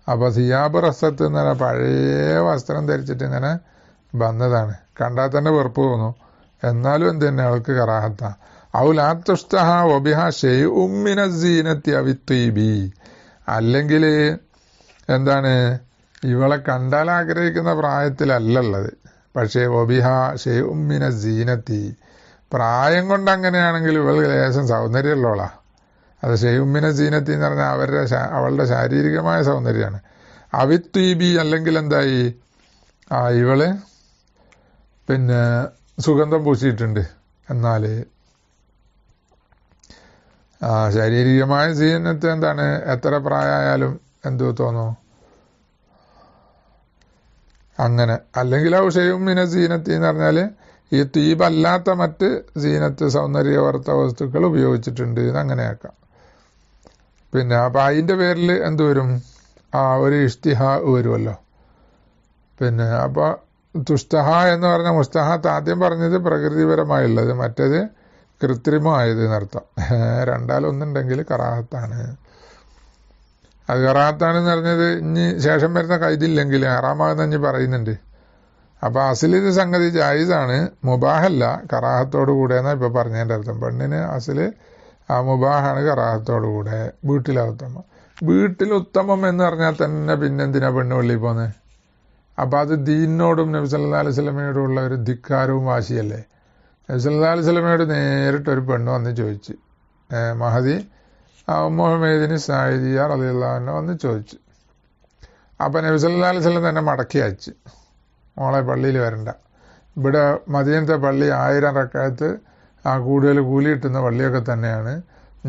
S1: അപ്പോൾ സിയാബ് റസ്സത്ത് എന്ന് പറഞ്ഞാൽ പഴയ വസ്ത്രം ധരിച്ചിട്ട് ഇങ്ങനെ വന്നതാണ്, കണ്ടാൽ തന്നെ വെറുപ്പ് തോന്നും, എന്നാലും എന്ത് തന്നെ അവൾക്ക് കറാഹത്ത. ഔ ലാ തുസ്തഹ വബിഹ ഷൈഉം മിന സീനത്തി അവി ത്വീബി, അല്ലെങ്കിൽ എന്താണ് ഇവളെ കണ്ടാൽ ആഗ്രഹിക്കുന്ന പ്രായത്തിലല്ലുള്ളത്. പക്ഷേ ഒബിഹ ഷെയ്ഉമ്മിന സീനത്തി, പ്രായം കൊണ്ട് അങ്ങനെയാണെങ്കിൽ ഇവൾ ലേശം സൗന്ദര്യമുള്ളവളാ. അത് ഷെയ്ഉമ്മിന സീനത്തി എന്ന് പറഞ്ഞാൽ അവളുടെ ശാരീരികമായ സൗന്ദര്യമാണ്. അവിത്വീബി, അല്ലെങ്കിൽ എന്തായി, ഇവള് പിന്നെ സുഗന്ധം പൂശിയിട്ടുണ്ട്. എന്നാൽ ശാരീരികമായ സീനത്ത് എന്താണ്, എത്ര പ്രായമായാലും എന്തു തോന്നും അങ്ങനെ. അല്ലെങ്കിൽ ആ ഷെയ്ഉമ്മിന സീനത്തി എന്ന് പറഞ്ഞാൽ ഈ തീബല്ലാത്ത മറ്റ് സീനത്ത് സൗന്ദര്യവർത്ത വസ്തുക്കൾ ഉപയോഗിച്ചിട്ടുണ്ട് എന്ന് അങ്ങനെയാക്കാം. പിന്നെ അപ്പം അതിൻ്റെ പേരിൽ എന്ത് വരും, ഒരു ഇഷ്തിഹാ വരുമല്ലോ. പിന്നെ അപ്പോൾ തുസ്തഹ എന്ന് പറഞ്ഞ മുസ്തഹാത്ത് ആദ്യം പറഞ്ഞത് പ്രകൃതിപരമായുള്ളത്, മറ്റേത് കൃത്രിമമായത് എന്നർത്ഥം. രണ്ടാലൊന്നുണ്ടെങ്കിൽ കറാഹത്താണ്. അത് കറാഹത്താണെന്ന് പറഞ്ഞത് ഇനി ശേഷം വരുന്ന കൈദില്ലെങ്കിൽ ഹറാമാകുന്ന ഇനി പറയുന്നുണ്ട്. അപ്പോൾ അസിലിത് സംഗതി ജായിസാണ്, മുബാഹല്ല, കറാഹത്തോടു കൂടെ എന്നാണ് ഇപ്പോൾ പറഞ്ഞതിൻ്റെ അർത്ഥം. പെണ്ണിന് അസില് മുബാഹാണ്, കറാഹത്തോടു കൂടെ. വീട്ടിൽ ഉത്തമം എന്ന് പറഞ്ഞാൽ തന്നെ പിന്നെന്തിനാ പെണ്ണ് പള്ളിയിൽ പോകുന്നത്? അപ്പം അത് ദീനിനോടും നബി സല്ലല്ലാഹു അലൈഹി വസല്ലമയോടും ഉള്ള ഒരു ധിക്കാരവും വാശിയല്ലേ. നബി സല്ലല്ലാഹു അലൈഹി വസല്ലമയോട് നേരിട്ടൊരു പെണ്ണ് വന്ന് ചോദിച്ചു, മഹദി മുഹമ്മദിന് സായിദിയ റളിയല്ലാഹു അൻഹു വന്ന് ചോദിച്ചു. അപ്പം നബി സല്ലല്ലാഹു അലൈഹി വസല്ലം തന്നെ മടക്കി അയച്ചു, മോളെ പള്ളിയിൽ വരണ്ട, ഇവിടെ മദീനത്തെ പള്ളി 1000 റക്അത്ത് കൂടുതൽ കൂലി കിട്ടുന്ന പള്ളിയൊക്കെ തന്നെയാണ്,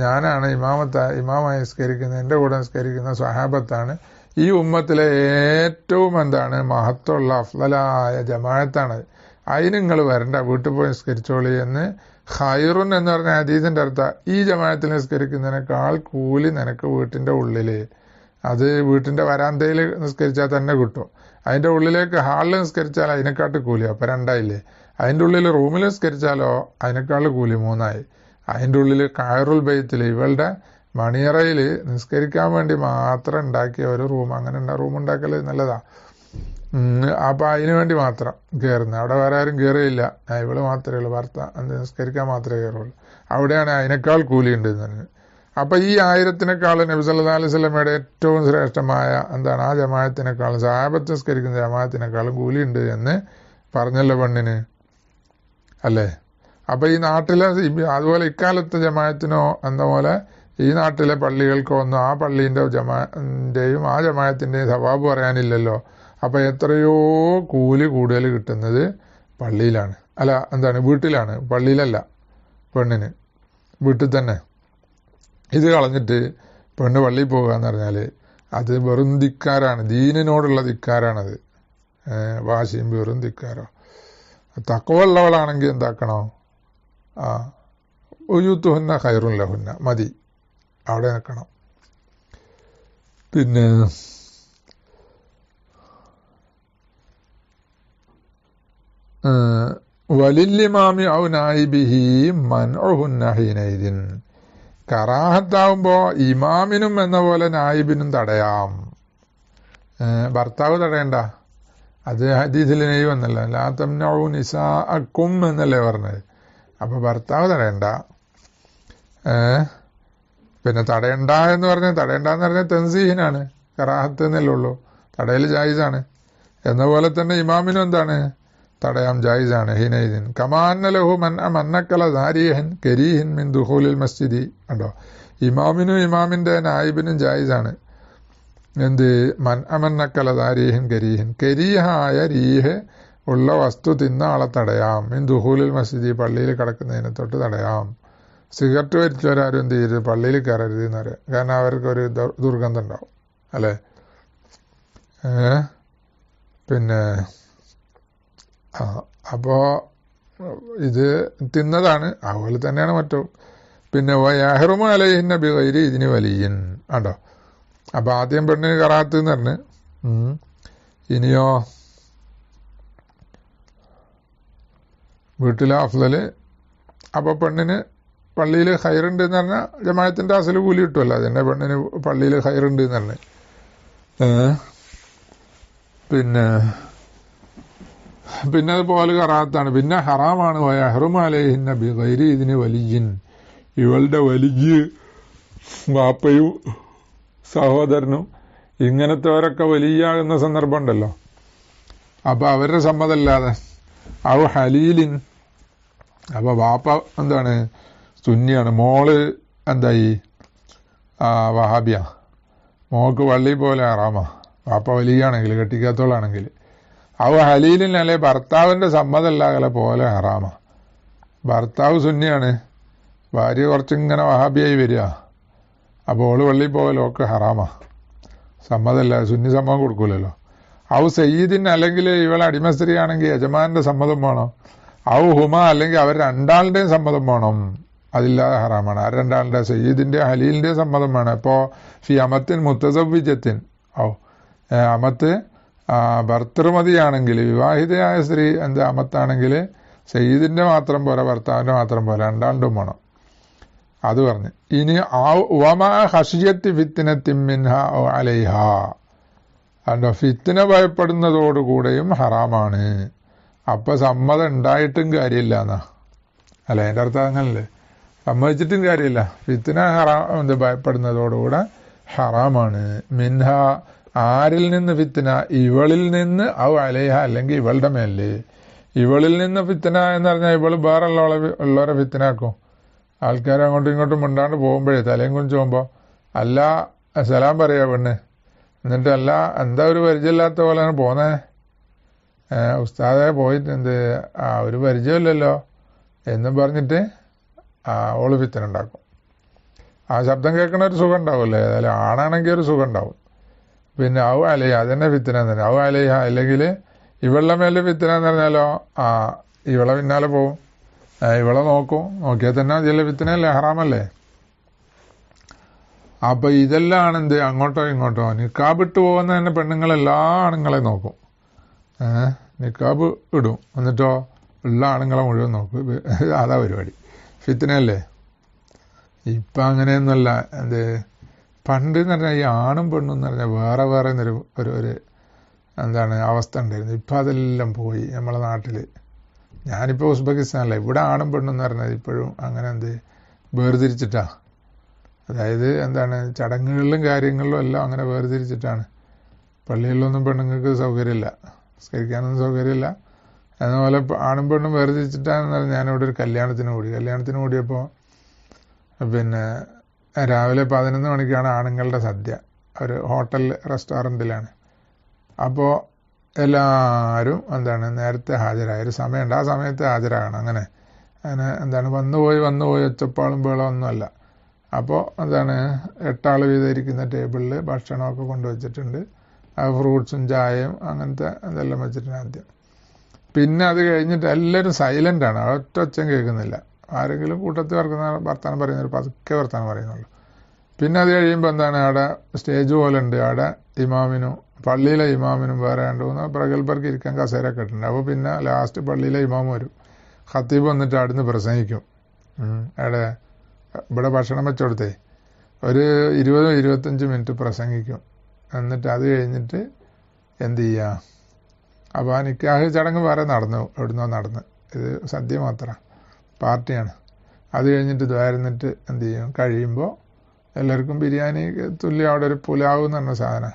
S1: ഞാനാണ് ഇമാമായി നിസ്കരിക്കുന്നത്, എൻ്റെ കൂടെ നിസ്കരിക്കുന്ന സ്വഹാബത്താണ്, ഈ ഉമ്മത്തിലെ ഏറ്റവും എന്താണ് മഹത്വമുള്ള അഫ്ളലായ ജമാഅത്താണ്, അതിന് നിങ്ങൾ വരണ്ട, വീട്ടിൽ പോയി നിസ്കരിച്ചോളി എന്ന്. ഖൈറുൻ എന്ന് പറഞ്ഞ ഹദീസിൻ്റെ അർത്ഥം ഈ ജമാഅത്തിൽ നിസ്കരിക്കുന്നതിനേക്കാൾ കൂലി നിനക്ക് വീട്ടിൻ്റെ ഉള്ളിൽ, അത് വീട്ടിൻ്റെ വരാന്തയിൽ നിസ്കരിച്ചാൽ തന്നെ കിട്ടും. അതിൻ്റെ ഉള്ളിലേക്ക് ഹാളിൽ നിസ്കരിച്ചാൽ അതിനെക്കാട്ട് കൂലി, അപ്പം 2 ആയില്ലേ. അതിൻ്റെ ഉള്ളിൽ റൂമിൽ നിസ്കരിച്ചാലോ അതിനേക്കാൾ കൂലി 3 ആയി. അതിൻ്റെ ഉള്ളിൽ ഖൈറുൽ ബൈത്തിൽ, ഇവളുടെ മണിയറയിൽ നിസ്കരിക്കാൻ വേണ്ടി മാത്രം ഉണ്ടാക്കിയ ഒരു റൂം, അങ്ങനെ റൂം ഉണ്ടാക്കൽ നല്ലതാ. അപ്പം അതിന് വേണ്ടി മാത്രം കയറുന്നത്, അവിടെ വേറെ ആരും കയറിയില്ല, ഇവള് മാത്രമേ ഉള്ളൂ, നിസ്കരിക്കാൻ മാത്രമേ കയറുള്ളൂ, അവിടെയാണ് അതിനേക്കാൾ കൂലി ഉണ്ട് എന്ന് പറഞ്ഞു. അപ്പം ഈ 1000-നെക്കാൾ നബി സല്ലല്ലാഹു അലൈഹി വസല്ലമയുടെ ഏറ്റവും ശ്രേഷ്ഠമായ എന്താണ് ആ ജമാഅത്തിനേക്കാളും സഹാബത്ത് നിസ്കരിക്കുന്ന ജമാഅത്തിനേക്കാളും കൂലി ഉണ്ട് എന്ന് പറഞ്ഞല്ലോ പെണ്ണിന്, അല്ലേ. അപ്പം ഈ നാട്ടിലെ അതുപോലെ ഇക്കാലത്തെ ജമാഅത്തിനോ എന്ന പോലെ ഈ നാട്ടിലെ പള്ളികൾക്കോ ഒന്നും ആ പള്ളീൻ്റെ ജമാഅത്തിൻ്റെയും ആ ജമാഅത്തിൻ്റെയും സവാബ് പറയാനില്ലല്ലോ. അപ്പം എത്രയോ കൂലി കൂടുതൽ കിട്ടുന്നത് പള്ളിയിലാണ്, അല്ല എന്താണ് വീട്ടിലാണ്, പള്ളിയിലല്ല. പെണ്ണിന് വീട്ടിൽ തന്നെ ഇത് കളഞ്ഞിട്ട് പെണ്ണ് പള്ളിയിൽ പോകുക എന്ന് പറഞ്ഞാൽ അത് വെറും ധിക്കാരാണ്, ദീനിനോടുള്ള ധിക്കാരാണത്. വാശിയും വെറും ധിക്കാരോ. തഖ്വയുള്ളവളാണെങ്കിൽ എന്താക്കണോ, ഉയൂത്തുഹുന്ന ഖൈറുൻ ലഹുന്ന, മതി, അവിടെ നിൽക്കണം. പിന്നെ വലില്ലിമാമി ഔ നായിബിഹി മൻഉഹുന്ന ഹീനൈദിൻ, കറാഹത്താവുമ്പോൾ ഇമാമിനും എന്ന പോലെ നായിബിനും തടയാം. ഭർത്താവ് തടയണ്ട, അത് ഹദീസിൽ നെയ് വന്നല്ല, ലാ തംനഉ നിസാഅക്കും എന്നല്ലേ പറഞ്ഞത്. അപ്പോൾ ഭർത്താവ് തടയണ്ട. പിന്നെ തടയണ്ട എന്ന് പറഞ്ഞാൽ തൻസീഹിനാണ്, കറാഹത്ത് എന്നല്ലേ ഉള്ളൂ, തടയൽ ജായിസാണ്. എന്ന പോലെ തന്നെ ഇമാമിനും എന്താണ് തടയാം, ജായിസാണ്. ഹിനൈദിൻ കമാന്ന ലഹു മന്നക്കല ദാരിഹൻ കരീഹിൻ മിൻ ദുഖൂലിൽ മസ്ജിദി. കണ്ടോ, ഇമാമിനും ഇമാമിൻ്റെ നായിബിനും ജായിസാണ്. എന്ത് മന്നക്കല ദാരിഹൻ കരീഹിൻ, കരീഹായ രീഹ് ഉള്ള വസ്തു തിന്ന ആളെ തടയാം. മിൻ ദുഖൂലിൽ മസ്ജിദി, പള്ളിയിൽ കിടക്കുന്നതിനെ തൊട്ട് തടയാം. സിഗരറ്റ് വലിച്ചവരാരും എന്ത് ചെയ്യരുത്, പള്ളിയിൽ കയറരുത് എന്ന് പറയാം, കാരണം അവർക്കൊരു ദുർഗന്ധം ഉണ്ടാവും, അല്ലേ. പിന്നെ അപ്പോൾ ഇത് തിന്നതാണ്, അതുപോലെ തന്നെയാണ് മറ്റും. പിന്നെ യഹ്റുമു അലൈഹിന്ന ബിഗൈരി ഇതിന് വലിയൻ, ആണ്ടോ. അപ്പോൾ ആദ്യം പെണ്ണിന് കറാത്ത് എന്ന് പറഞ്ഞ്, ഇനിയോ വീട്ടിലെ അഫ്ളല്. അപ്പോൾ പെണ്ണിന് പള്ളിയിൽ ഖൈറുണ്ട് എന്ന് പറഞ്ഞാൽ ജമാഅത്തിൻ്റെ അസല് കൂലി കിട്ടുമല്ലോ, അതിൻ്റെ പെണ്ണിന് പള്ളിയിൽ ഖൈറുണ്ട് എന്ന് പറഞ്ഞ്. പിന്നെ അതുപോലെ കറാത്താണ്. പിന്നെ ഹറാമാണ് യഹ്റുമു അലൈഹിന്ന ബിഗൈരി ഇതിന് വലിയൻ, ഇവളുടെ വലിയ വാപ്പയും സഹോദരനും ഇങ്ങനത്തെവരൊക്കെ വലിയാകുന്ന സന്ദർഭം ഉണ്ടല്ലോ. അപ്പൊ അവരുടെ സമ്മതമല്ലാതെ ഔ ഹലീലിൻ, അപ്പൊ വാപ്പ എന്താണ് സുന്നിയാണ്, മോള് എന്തായി വഹാബിയ, മോക്ക് വള്ളി പോലെ ഹറാമാ, വാപ്പ വലിയാണെങ്കിൽ കെട്ടിക്കാത്തോളാണെങ്കിൽ. ഔ ഹലീലിൻ അല്ലെ ഭർത്താവിന്റെ സമ്മതമല്ലാകലെ പോലെ ഹറാമാ. ഭർത്താവ് സുന്നിയാണ്, ഭാര്യ കുറച്ചിങ്ങനെ വഹാബിയായി വരിക, അപ്പോൾ ഓള് വള്ളി പോകലൊക്കെ ഹറാമാ, സമ്മതമല്ല, സുന്നി സമ്മതം കൊടുക്കൂലല്ലോ. ഔ സയ്യിദിൻ, അല്ലെങ്കിൽ ഇവളെ അടിമ സ്ത്രീ ആണെങ്കിൽ യജമാന്റെ സമ്മതം വേണം. ഔ ഹുമ, അല്ലെങ്കിൽ അവർ രണ്ടാളുടെയും സമ്മതം വേണം, അതില്ലാതെ ഹറാമാണ്. ആ രണ്ടാളുടെ സയ്യിദിന്റെ ഹലീലിന്റെ സമ്മതം വേണം. ഇപ്പോൾ ഫി അമത്തിൻ മുത്തസവ്വിജത്തിൻ, അമത്ത് ഭർത്തൃമതിയാണെങ്കിൽ, വിവാഹിതയായ സ്ത്രീ അമത്താണെങ്കിൽ സയ്യിദിന്റെ മാത്രം പോരാ, ഭർത്താവിന്റെ മാത്രം പോരാ, രണ്ടാളും വേണം. അത് പറഞ്ഞു. ഇനി വമാ ഖശിയത്തി ഫിത്നത്തിൻ മിൻഹാ ഔ അലൈഹാ, അല്ല ഫിത്ന ഭയപ്പെടുന്നതോടുകൂടെയും ഹറാമാണ്. അപ്പൊ സമ്മതം ഉണ്ടായിട്ടും കാര്യമില്ല എന്നാ, അല്ല അതിന്റെ അർത്ഥം അങ്ങനല്ലേ, സമ്മതിച്ചിട്ടും കാര്യമില്ല. ഫിത്ന ഭയപ്പെടുന്നതോടുകൂടെ ഹറാമാണ്. മിൻഹ, ആരിൽ നിന്ന് ഫിത്ന, ഇവളിൽ നിന്ന് ഔ അലൈഹ, അല്ലെങ്കിൽ ഇവളുടെ മേല്. ഇവളിൽ നിന്ന് ഫിത്ന എന്ന് പറഞ്ഞാൽ ഇവള് വേറെ ഉള്ളവരെ ഫിത്നാക്കും. ആൾക്കാർ അങ്ങോട്ടും ഇങ്ങോട്ടും മിണ്ടാണ്ട് പോകുമ്പോഴേ തലയും കുറിച്ച് പോകുമ്പോ അല്ല സലാം പറയാ പെണ്ണ്, എന്നിട്ട് അല്ല എന്താ ഒരു പരിചയമില്ലാത്ത പോലെയാണ് പോന്നേ, ഉസ്താദെ പോയിട്ട് ഒരു പരിചയമില്ലല്ലോ എന്നും പറഞ്ഞിട്ട് ഓള് ഫിത്തന ഉണ്ടാക്കും. ആ ശബ്ദം കേൾക്കണ ഒരു സുഖം ഉണ്ടാവുമല്ലോ, ഏതായാലും ആണാണെങ്കിൽ ഒരു സുഖം ഉണ്ടാവും. പിന്നെ ഔ അലൈഹ, അതന്നെ ഫിത്തന എന്ന് പറഞ്ഞാൽ. ഔ അലൈഹ, അല്ലെങ്കിൽ ഇവളുടെ മേലെ ഫിത്തന എന്ന് പറഞ്ഞാലോ ഇവളെ പിന്നാലെ പോവും, ഇവളെ നോക്കും, നോക്കിയാൽ തന്നെ ചില ഫിത്തനല്ലേ, ഹറാമല്ലേ. അപ്പൊ ഇതെല്ലാം ആണെന്ത്, അങ്ങോട്ടോ ഇങ്ങോട്ടോ. നിക്കാബ് ഇട്ട് പോകുന്ന തന്നെ പെണ്ണുങ്ങൾ എല്ലാ ആണുങ്ങളെയും നോക്കും, നിക്കാബ് ഇടും, എന്നിട്ടോ ഉള്ള ആണുങ്ങളെ മുഴുവൻ നോക്കും. അതാ പരിപാടി, ഫിത്തനല്ലേ. ഇപ്പം അങ്ങനെയൊന്നുമല്ല. പണ്ട് എന്ന് പറഞ്ഞാൽ ഈ ആണും പെണ്ണും എന്ന് പറഞ്ഞാൽ വേറെ വേറെ ഒരു അവസ്ഥ ഉണ്ടായിരുന്നു. ഇപ്പം അതെല്ലാം പോയി നമ്മളെ നാട്ടിൽ. ഞാനിപ്പോൾ ഉസ്ബെക്കിസ്ഥാനല്ല, ഇവിടെ ആണും പെണ്ണും എന്ന് പറഞ്ഞാൽ ഇപ്പോഴും അങ്ങനെ വേർതിരിച്ചിട്ടാ. അതായത് ചടങ്ങുകളിലും കാര്യങ്ങളിലും എല്ലാം അങ്ങനെ വേർതിരിച്ചിട്ടാണ്. പള്ളികളിലൊന്നും പെണ്ണുങ്ങൾക്ക് സൗകര്യമില്ല, നിസ്കരിക്കാനൊന്നും സൗകര്യമില്ല. അതുപോലെ ആണും പെണ്ണും വേർതിരിച്ചിട്ടാണെന്ന് പറഞ്ഞാൽ ഞാനിവിടെ ഒരു കല്യാണത്തിന് കൂടിയപ്പോൾ പിന്നെ രാവിലെ 11 മണിക്കാണ് ആണുങ്ങളുടെ സദ്യ, ഒരു ഹോട്ടൽ റെസ്റ്റോറൻറ്റിലാണ്. അപ്പോൾ എല്ലാവരും നേരത്തെ ഹാജരായ ഒരു സമയമുണ്ട്, ആ സമയത്ത് ഹാജരാകണം. അങ്ങനെ വന്നുപോയി ഒച്ചപ്പാളും ബേളും ഒന്നുമല്ല. അപ്പോൾ 8 വീതം ഇരിക്കുന്ന ടേബിളിൽ ഭക്ഷണമൊക്കെ കൊണ്ടുവച്ചിട്ടുണ്ട്, ഫ്രൂട്ട്സും ചായയും അങ്ങനത്തെ അതെല്ലാം വെച്ചിട്ടുണ്ട് ആദ്യം. പിന്നെ അത് കഴിഞ്ഞിട്ട് എല്ലാവരും സൈലൻ്റാണ്, ഒറ്റ ഒച്ചയും കേൾക്കുന്നില്ല. ആരെങ്കിലും കൂട്ടത്തിൽ വർത്താനം പറയുന്നവർ പതുക്കെ വർത്താനം പറയുന്നുള്ളൂ. പിന്നെ അത് കഴിയുമ്പോൾ അവിടെ സ്റ്റേജ് പോലെ ഉണ്ട്, അവിടെ പള്ളിയിലെ ഇമാമിനും വേറെ 2-3 പ്രഗത്ഭർക്ക് ഇരിക്കാൻ കസേരയൊക്കെ ഇട്ടുണ്ട്. അപ്പോൾ പിന്നെ ലാസ്റ്റ് പള്ളിയിലെ ഇമാം വരും, ഖത്തീബ് വന്നിട്ട് അവിടുന്ന് പ്രസംഗിക്കും. ഇവിടെ ഭക്ഷണം വെച്ചെടുത്തേ ഒരു 20-25 മിനിറ്റ് പ്രസംഗിക്കും. എന്നിട്ട് അത് കഴിഞ്ഞിട്ട് എന്ത് ചെയ്യുക, അപ്പോൾ ആ നിക്കാഹ് ചടങ്ങ് വേറെ എവിടുന്നോ നടന്ന്, ഇത് സദ്യ മാത്രമാണ്, പാർട്ടിയാണ്. അത് കഴിഞ്ഞിട്ട് ദ്വാരുന്നിട്ട് എന്ത് ചെയ്യും, കഴിയുമ്പോൾ എല്ലാവർക്കും ബിരിയാണി തുല്യം അവിടെ ഒരു പുലാവ് എന്ന് പറഞ്ഞ സാധനം,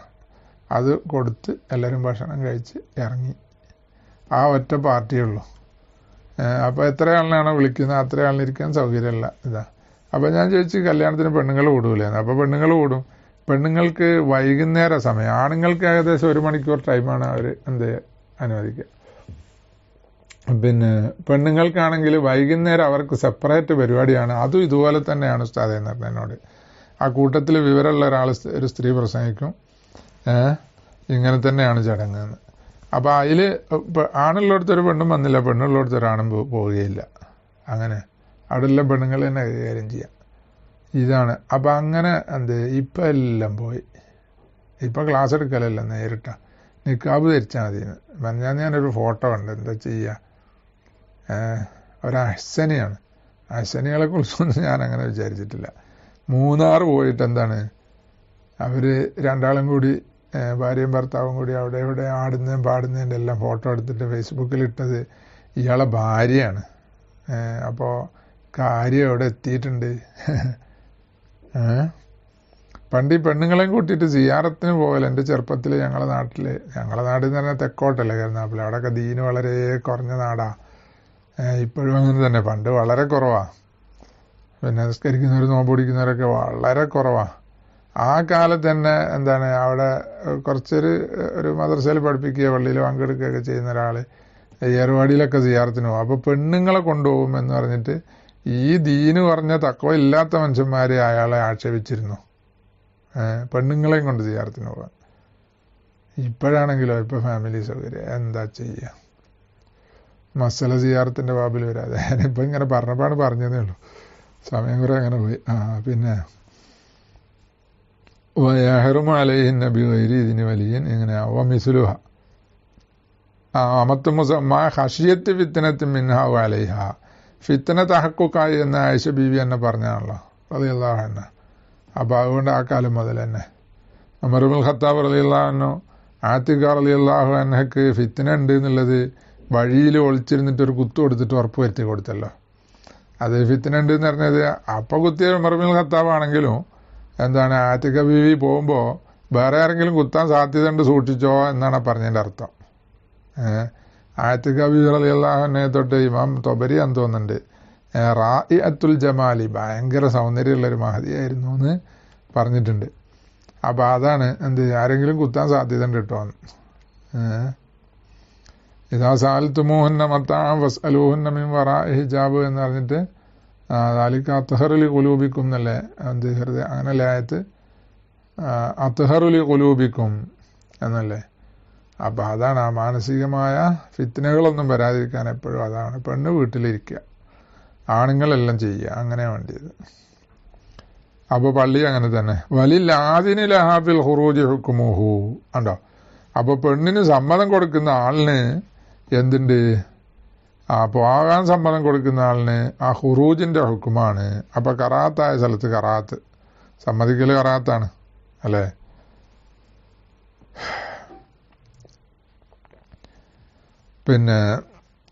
S1: അത് കൊടുത്ത് എല്ലാവരും ഭക്ഷണം കഴിച്ച് ഇറങ്ങി. ആ ഒറ്റ പാർട്ടിയുള്ളൂ. അപ്പോൾ എത്ര ആളിനാണോ വിളിക്കുന്നത് അത്ര ആളിനിരിക്കാൻ സൗകര്യമില്ല. ഇതാ. അപ്പോൾ ഞാൻ ചോദിച്ചു കല്യാണത്തിന് പെണ്ണുങ്ങൾ കൂടുകയില്ലെന്ന്. അപ്പോൾ പെണ്ണുങ്ങൾ കൂടും. പെണ്ണുങ്ങൾക്ക് വൈകുന്നേര സമയം, ആണുങ്ങൾക്ക് ഏകദേശം 1 മണിക്കൂർ ടൈമാണ് അവർ അനുവദിക്കുക. പിന്നെ പെണ്ണുങ്ങൾക്കാണെങ്കിൽ വൈകുന്നേരം അവർക്ക് സെപ്പറേറ്റ് പരിപാടിയാണ്. അതും ഇതുപോലെ തന്നെയാണ് ഉസ്താദേ എന്ന് പറഞ്ഞ എന്നോട്. ആ കൂട്ടത്തിൽ വിവരമുള്ള ഒരു സ്ത്രീ പ്രസംഗിക്കും, ഇങ്ങനെ തന്നെയാണ് ചടങ്ങ്. അപ്പോൾ അതിൽ ആണുള്ളിടത്തൊരു പെണ്ണും വന്നില്ല, പെണ്ണുള്ളിടത്തൊരാണും പോവുകയില്ല. അങ്ങനെ അവിടെ എല്ലാം പെണ്ണുങ്ങൾ തന്നെ കൈകാര്യം ചെയ്യാം. ഇതാണ്. അപ്പം അങ്ങനെ ഇപ്പം എല്ലാം പോയി. ഇപ്പം ക്ലാസ് എടുക്കലല്ല, നേരിട്ടാ നിക്കാബ് ധരിച്ചാൽ മതിയെന്ന് പറഞ്ഞാൽ. ഞാനൊരു ഫോട്ടോ ഉണ്ട്, എന്താ ചെയ്യുക, ഒരു അഹ്സനിയാണ്. അഹ്സനികളെ കുറിച്ചൊന്നും ഞാൻ അങ്ങനെ വിചാരിച്ചിട്ടില്ല. മൂന്നാർ പോയിട്ട് അവർ രണ്ടാളും കൂടി, ഭാര്യയും ഭർത്താവും കൂടി അവിടെ ഇവിടെ ആടുന്നതും പാടുന്നതിൻ്റെ എല്ലാം ഫോട്ടോ എടുത്തിട്ട് ഫേസ്ബുക്കിലിട്ടത് ഇയാളെ ഭാര്യയാണ്. അപ്പോൾ കാര്യം എവിടെ എത്തിയിട്ടുണ്ട്. പണ്ട് ഈ പെണ്ണുങ്ങളെയും കൂട്ടിയിട്ട് സിയാറത്തിന് പോകല. എൻ്റെ ചെറുപ്പത്തിൽ ഞങ്ങളെ നാട്ടിൽ എന്ന് പറഞ്ഞാൽ തെക്കോട്ടല്ലേ കരുനാഗപ്പള്ളി, അവിടെയൊക്കെ ദീന് വളരെ കുറഞ്ഞ നാടാ. ഇപ്പോഴും അങ്ങനെ തന്നെ. പണ്ട് വളരെ കുറവാ. പിന്നെ നിസ്കരിക്കുന്നവർ നോമ്പ് പിടിക്കുന്നവരൊക്കെ വളരെ കുറവാ. ആ കാലത്ത് തന്നെ എന്താണ് അവിടെ ഒരു മദ്രസയിൽ പഠിപ്പിക്കുകയോ പള്ളിയിൽ പങ്കെടുക്കുകയൊക്കെ ചെയ്യുന്ന ഒരാൾ ഏർവാടിയിലൊക്കെ സിയാറത്തിന് പോകും. അപ്പോൾ പെണ്ണുങ്ങളെ കൊണ്ടുപോകും എന്ന് പറഞ്ഞിട്ട് ഈ ദീന് പറഞ്ഞ തക്കവ ഇല്ലാത്ത മനുഷ്യന്മാരെ അയാളെ ആക്ഷേപിച്ചിരുന്നു. പെണ്ണുങ്ങളെയും കൊണ്ട് സിയാറത്തിന് പോകാൻ. ഇപ്പോഴാണെങ്കിലോ ഇപ്പോൾ ഫാമിലി സൗകര്യം എന്താ ചെയ്യുക. മസല സിയാറത്തിൻ്റെ ബാബിൽ വരാതെ ഞാനിപ്പോൾ ഇങ്ങനെ പറഞ്ഞപ്പോഴാണ് പറഞ്ഞതേ ഉള്ളൂ. സമയം കുറെ അങ്ങനെ പോയി. പിന്നെ വയഹറും അലൈഹിൻ നബി വൈരി ഇതിന് വലിയ ഇങ്ങനെ മിസുലുഹ അമത്ത് മുസമ്മ ഹഷിയത്ത് ഫിത്തനത്ത് മിൻഹാവു അലൈഹ. ഫിത്തന തഹക്കുക്കായി എന്ന് ആയിഷ ബീവി എന്നെ പറഞ്ഞാണല്ലോ റളിയല്ലാഹു അൻഹ. അപ്പോൾ അതുകൊണ്ട് ആ കാലം മുതൽ തന്നെ ഉമർ ഇബ്നുൽ ഖത്താബ് റളിയല്ലാഹു അൻഹു ആതിഖ റളിയല്ലാഹു അൻഹക്ക് ഫിത്തന ഉണ്ട് എന്നുള്ളത് വഴിയിൽ ഒളിച്ചിരുന്നിട്ട് ഒരു കുത്തു കൊടുത്തിട്ട് ഉറപ്പ് വരുത്തി കൊടുത്തല്ലോ. അത് ഫിത്തന ഉണ്ട് എന്ന് പറഞ്ഞത് അപ്പോൾ കുത്തിയ ഉമർ ഇബ്നുൽ ഖത്താബ് ആണെങ്കിലും എന്താണ് ആതിഖ ബീവി പോകുമ്പോൾ വേറെ ആരെങ്കിലും കുത്താൻ സാധ്യതയുണ്ട് സൂക്ഷിച്ചോ എന്നാണ് പറഞ്ഞതിൻ്റെ അർത്ഥം. ആതിഖ ബീവി റളിയല്ലാഹു അൻഹയെ തൊട്ട് ഇമാം തൊബരി എന്ന് തോന്നുന്നുണ്ട് റാഇഅത്തുൽ ജമാലി ഭയങ്കര സൗന്ദര്യമുള്ളൊരു മഹദിയായിരുന്നു എന്ന് പറഞ്ഞിട്ടുണ്ട്. അപ്പോൾ അതാണ് ആരെങ്കിലും കുത്താൻ സാധ്യത ഉണ്ട് കേട്ടോ. ഇതാ സാൽത്തുമൂഹന്ന മത്താം വസ്അലൂഹന്ന മിൻ വറാഇ ഹിജാബ് എന്ന് പറഞ്ഞിട്ട് ദാലിക അത്ഹറുലി ഖുലൂബിക്കും എന്നല്ലേ ഹൃദയ അങ്ങനല്ലേ ആയത്ത്, അത്ഹറുലി ഖുലൂബിക്കും എന്നല്ലേ. അപ്പം അതാണ് ആ മാനസികമായ ഫിത്നകളൊന്നും വരാതിരിക്കാൻ എപ്പോഴും അതാണ്. പെണ്ണ് വീട്ടിലിരിക്കുക, ആണുങ്ങളെല്ലാം ചെയ്യുക, അങ്ങനെ വേണ്ടിയത്. അപ്പോൾ പള്ളി അങ്ങനെ തന്നെ. വലിൽ ആദിനി ലഹാഫിൽ ഹുറൂജി ഹുക്കുമുഹു ഉണ്ടോ. അപ്പോൾ പെണ്ണിന് സമ്മതം കൊടുക്കുന്ന ആളിന് എന്തുണ്ട്, പോകാൻ സമ്മതം കൊടുക്കുന്ന ആളിന് ആ ഹുറൂജിൻ്റെ ഹുക്കുമാണ്. അപ്പോൾ കറാത്തായ സ്ഥലത്ത് കറാത്ത്, സമ്മതിക്കൽ കറാത്താണ് അല്ലേ. പിന്നെ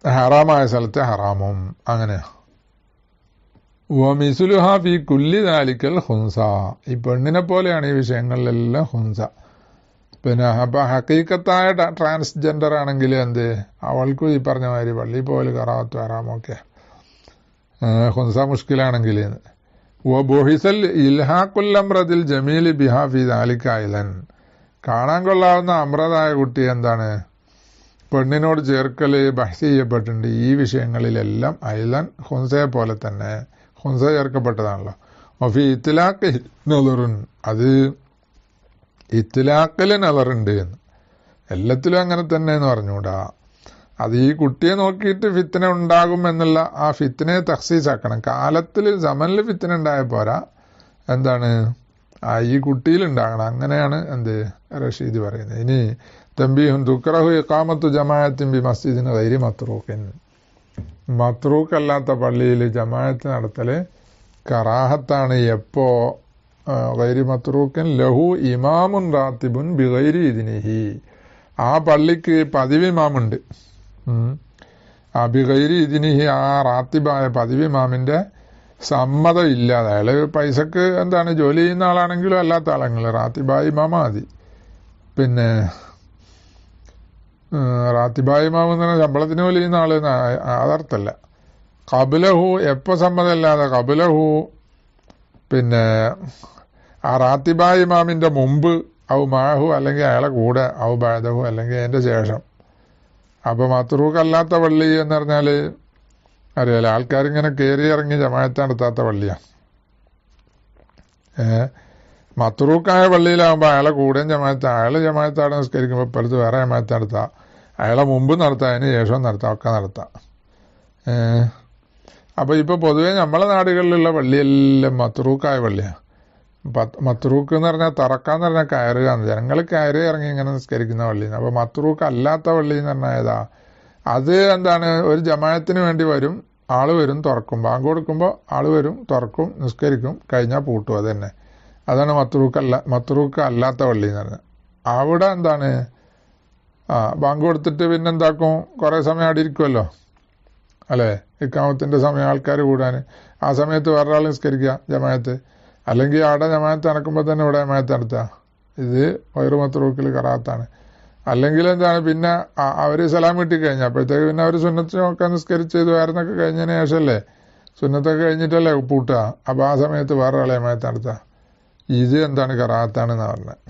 S1: ഹറാമായ സ്ഥലത്ത് ഹറാമും അങ്ങനെയാ. വമിസുലുഹാ ഫി കുല്ലി ദാലിക്കൽ ഹുൻസ. ഈ പെണ്ണിനെ പോലെയാണ് ഈ വിഷയങ്ങളിലെല്ലാം ഹുൻസ. പിന്നെ അപ്പം ഹക്കീക്കത്തായ ട്രാൻസ്ജെൻഡർ ആണെങ്കിൽ അവൾക്കും ഈ പറഞ്ഞ മാതിരി പള്ളി പോലെ കറാത്തും ഹറാമൊക്കെ ഹുൻസ മുഷ്കിലാണെങ്കിൽ. ബൊഹിസൽ ഇൽഹാഖുല്ലംറദിൽ ജമീലി ബിഹാഫി ദാലിക്ക ഐലൻ. കാണാൻ കൊള്ളാവുന്ന അമ്രതായ കുട്ടി പെണ്ണിനോട് ചേർക്കൽ ബഹ്സ് ചെയ്യപ്പെട്ടിട്ടുണ്ട് ഈ വിഷയങ്ങളിലെല്ലാം. ഐലൻ ഹുൻസയെ പോലെ തന്നെ, ഹുൻസ ചേർക്കപ്പെട്ടതാണല്ലോ. ഒഫി ഇത്തിലാഖ് നളറുൻ, അത് ഇത്തിലാഖിൽ നളറുണ്ട് എന്ന്. എല്ലാത്തിലും അങ്ങനെ തന്നെ എന്ന് പറഞ്ഞുകൂടാ. അത് ഈ കുട്ടിയെ നോക്കിയിട്ട് ഫിത്തന ഉണ്ടാകും എന്നുള്ള ആ ഫിത്തനയെ തഖ്സീസാക്കണം. കാലത്തിൽ സമനിൽ ഫിത്തന ഉണ്ടായ പോരാ, ഈ കുട്ടിയിലുണ്ടാകണം. അങ്ങനെയാണ് റഷീദ് പറയുന്നത്. ഇനി തംബീഹുൻ തുക്റഹു ഇഖാമത്തു ജമാഅത്തിൻ ബി മസ്ജിദിൻ ഗൈരി മത്റൂഖിൻ. മത്റൂഖ് അല്ലാത്ത പള്ളിയിൽ ജമാഅത്ത് നടത്തൽ കറാഹത്താണ്. എപ്പോ ഗൈരി മത്റൂഖിൻ ലഹു ഇമാമുൻ റാത്തിബുൻ ബി ഗൈരി ഇദ്നിഹി. ആ പള്ളിക്ക് പതിവ് ഇമാമുണ്ട്. ആ ബി ഗൈരി ഇദ്നിഹി, ആ റാത്തിബായ പതിവ് ഇമാമിന്റെ സമ്മതം ഇല്ലാതെ, അയാൾ പൈസക്ക് ജോലി ചെയ്യുന്ന ആളാണെങ്കിലും അല്ലാത്ത ആളെങ്കിലും റാത്തിബായ ഇമാമ മതി. പിന്നെ റാത്തിബായ ഇമാം എന്ന് പറഞ്ഞാൽ ശമ്പളത്തിന് ജോലി ചെയ്യുന്ന ആള് അതർത്ഥമല്ല. കബുലഹു എപ്പോൾ സമ്മതമല്ലാതെ കബുലഹു, പിന്നെ ആ റാത്തിബായ ഇമാമിന്റെ മുമ്പ് ഔ മാഹു അല്ലെങ്കിൽ അയാളെ കൂടെ ഔ ബാദഹു അല്ലെങ്കിൽ അതിന്റെ ശേഷം. അപ്പോൾ മത്റൂഖ് അല്ലാത്ത പള്ളി എന്ന് പറഞ്ഞാൽ അറിയാലോ, ആൾക്കാരിങ്ങനെ കയറി ഇറങ്ങി ജമാഅത്ത് നടത്താത്ത പള്ളിയാണ്. മത്റൂഖായ പള്ളിയിലാകുമ്പോൾ അയാളെ കൂടെയും അയാൾ ജമാഅത്താണ് നിസ്കരിക്കുമ്പോൾ ഇപ്പുറത്ത് വേറെ ജമാഅത്ത് നടത്താം, അയാളെ മുമ്പ് നടത്താം, അതിന് ശേഷവും നടത്താം, ഒക്കെ നടത്താം. അപ്പോൾ ഇപ്പോൾ പൊതുവേ നമ്മളെ നാടുകളിലുള്ള പള്ളിയെല്ലാം മത്റൂഖായ പള്ളിയാണ്. മത്റൂഖ് എന്ന് പറഞ്ഞാൽ തറക്കാന്ന് പറഞ്ഞാൽ കയറുക, ജനങ്ങൾ കയറി ഇറങ്ങി ഇങ്ങനെ നിസ്കരിക്കുന്ന പള്ളിയാണ്. അപ്പോൾ മത്റൂഖ് അല്ലാത്ത പള്ളി എന്ന് പറഞ്ഞാൽ ഏതാ, അത് ഒരു ജമാഅത്തിന് വേണ്ടി വരും, ആള് വരും, തുറക്കും, ബാങ്ക് കൊടുക്കുമ്പോൾ ആള് വരും, തുറക്കും, നിസ്കരിക്കും, കഴിഞ്ഞാൽ പൂട്ടും. അത് തന്നെ, അതാണ് മത്റൂഖ് അല്ലാത്ത പള്ളി എന്ന് പറഞ്ഞാൽ. അവിടെ ബാങ്ക് കൊടുത്തിട്ട് പിന്നെന്താക്കും, കുറേ സമയം അവിടെ ഇരിക്കുമല്ലോ അല്ലേ, ഇക്കാമത്തിൻ്റെ സമയം ആൾക്കാർ കൂടാൻ. ആ സമയത്ത് വേറൊരാൾ നിസ്കരിക്കുക ജമാഅത്ത്, അല്ലെങ്കിൽ അവിടെ ജമാഅത്ത് നടക്കുമ്പോൾ തന്നെ ഇവിടെ ജമാഅത്ത് നടത്തുക. ഇത് വൈറു മത്രൂക്കിൽ കറാത്താണ്. അല്ലെങ്കിൽ എന്താണ്, പിന്നെ അവർ സലാം കിട്ടിക്കഴിഞ്ഞാൽ അപ്പോഴത്തേക്ക് പിന്നെ അവർ സുന്നത്തൊക്കെ നിസ്കരിച്ച് ദ്വാരനൊക്കെ കഴിഞ്ഞതിന് ശേഷമല്ലേ, സുന്നത്തൊക്കെ കഴിഞ്ഞിട്ടല്ലേ പൂട്ടുക. അപ്പോൾ ആ സമയത്ത് വേറെ ആളെ ജമാഅത്ത് നടത്തുക. ഇത് എന്താണ്, കറാത്താണെന്നാണ് പറഞ്ഞത്.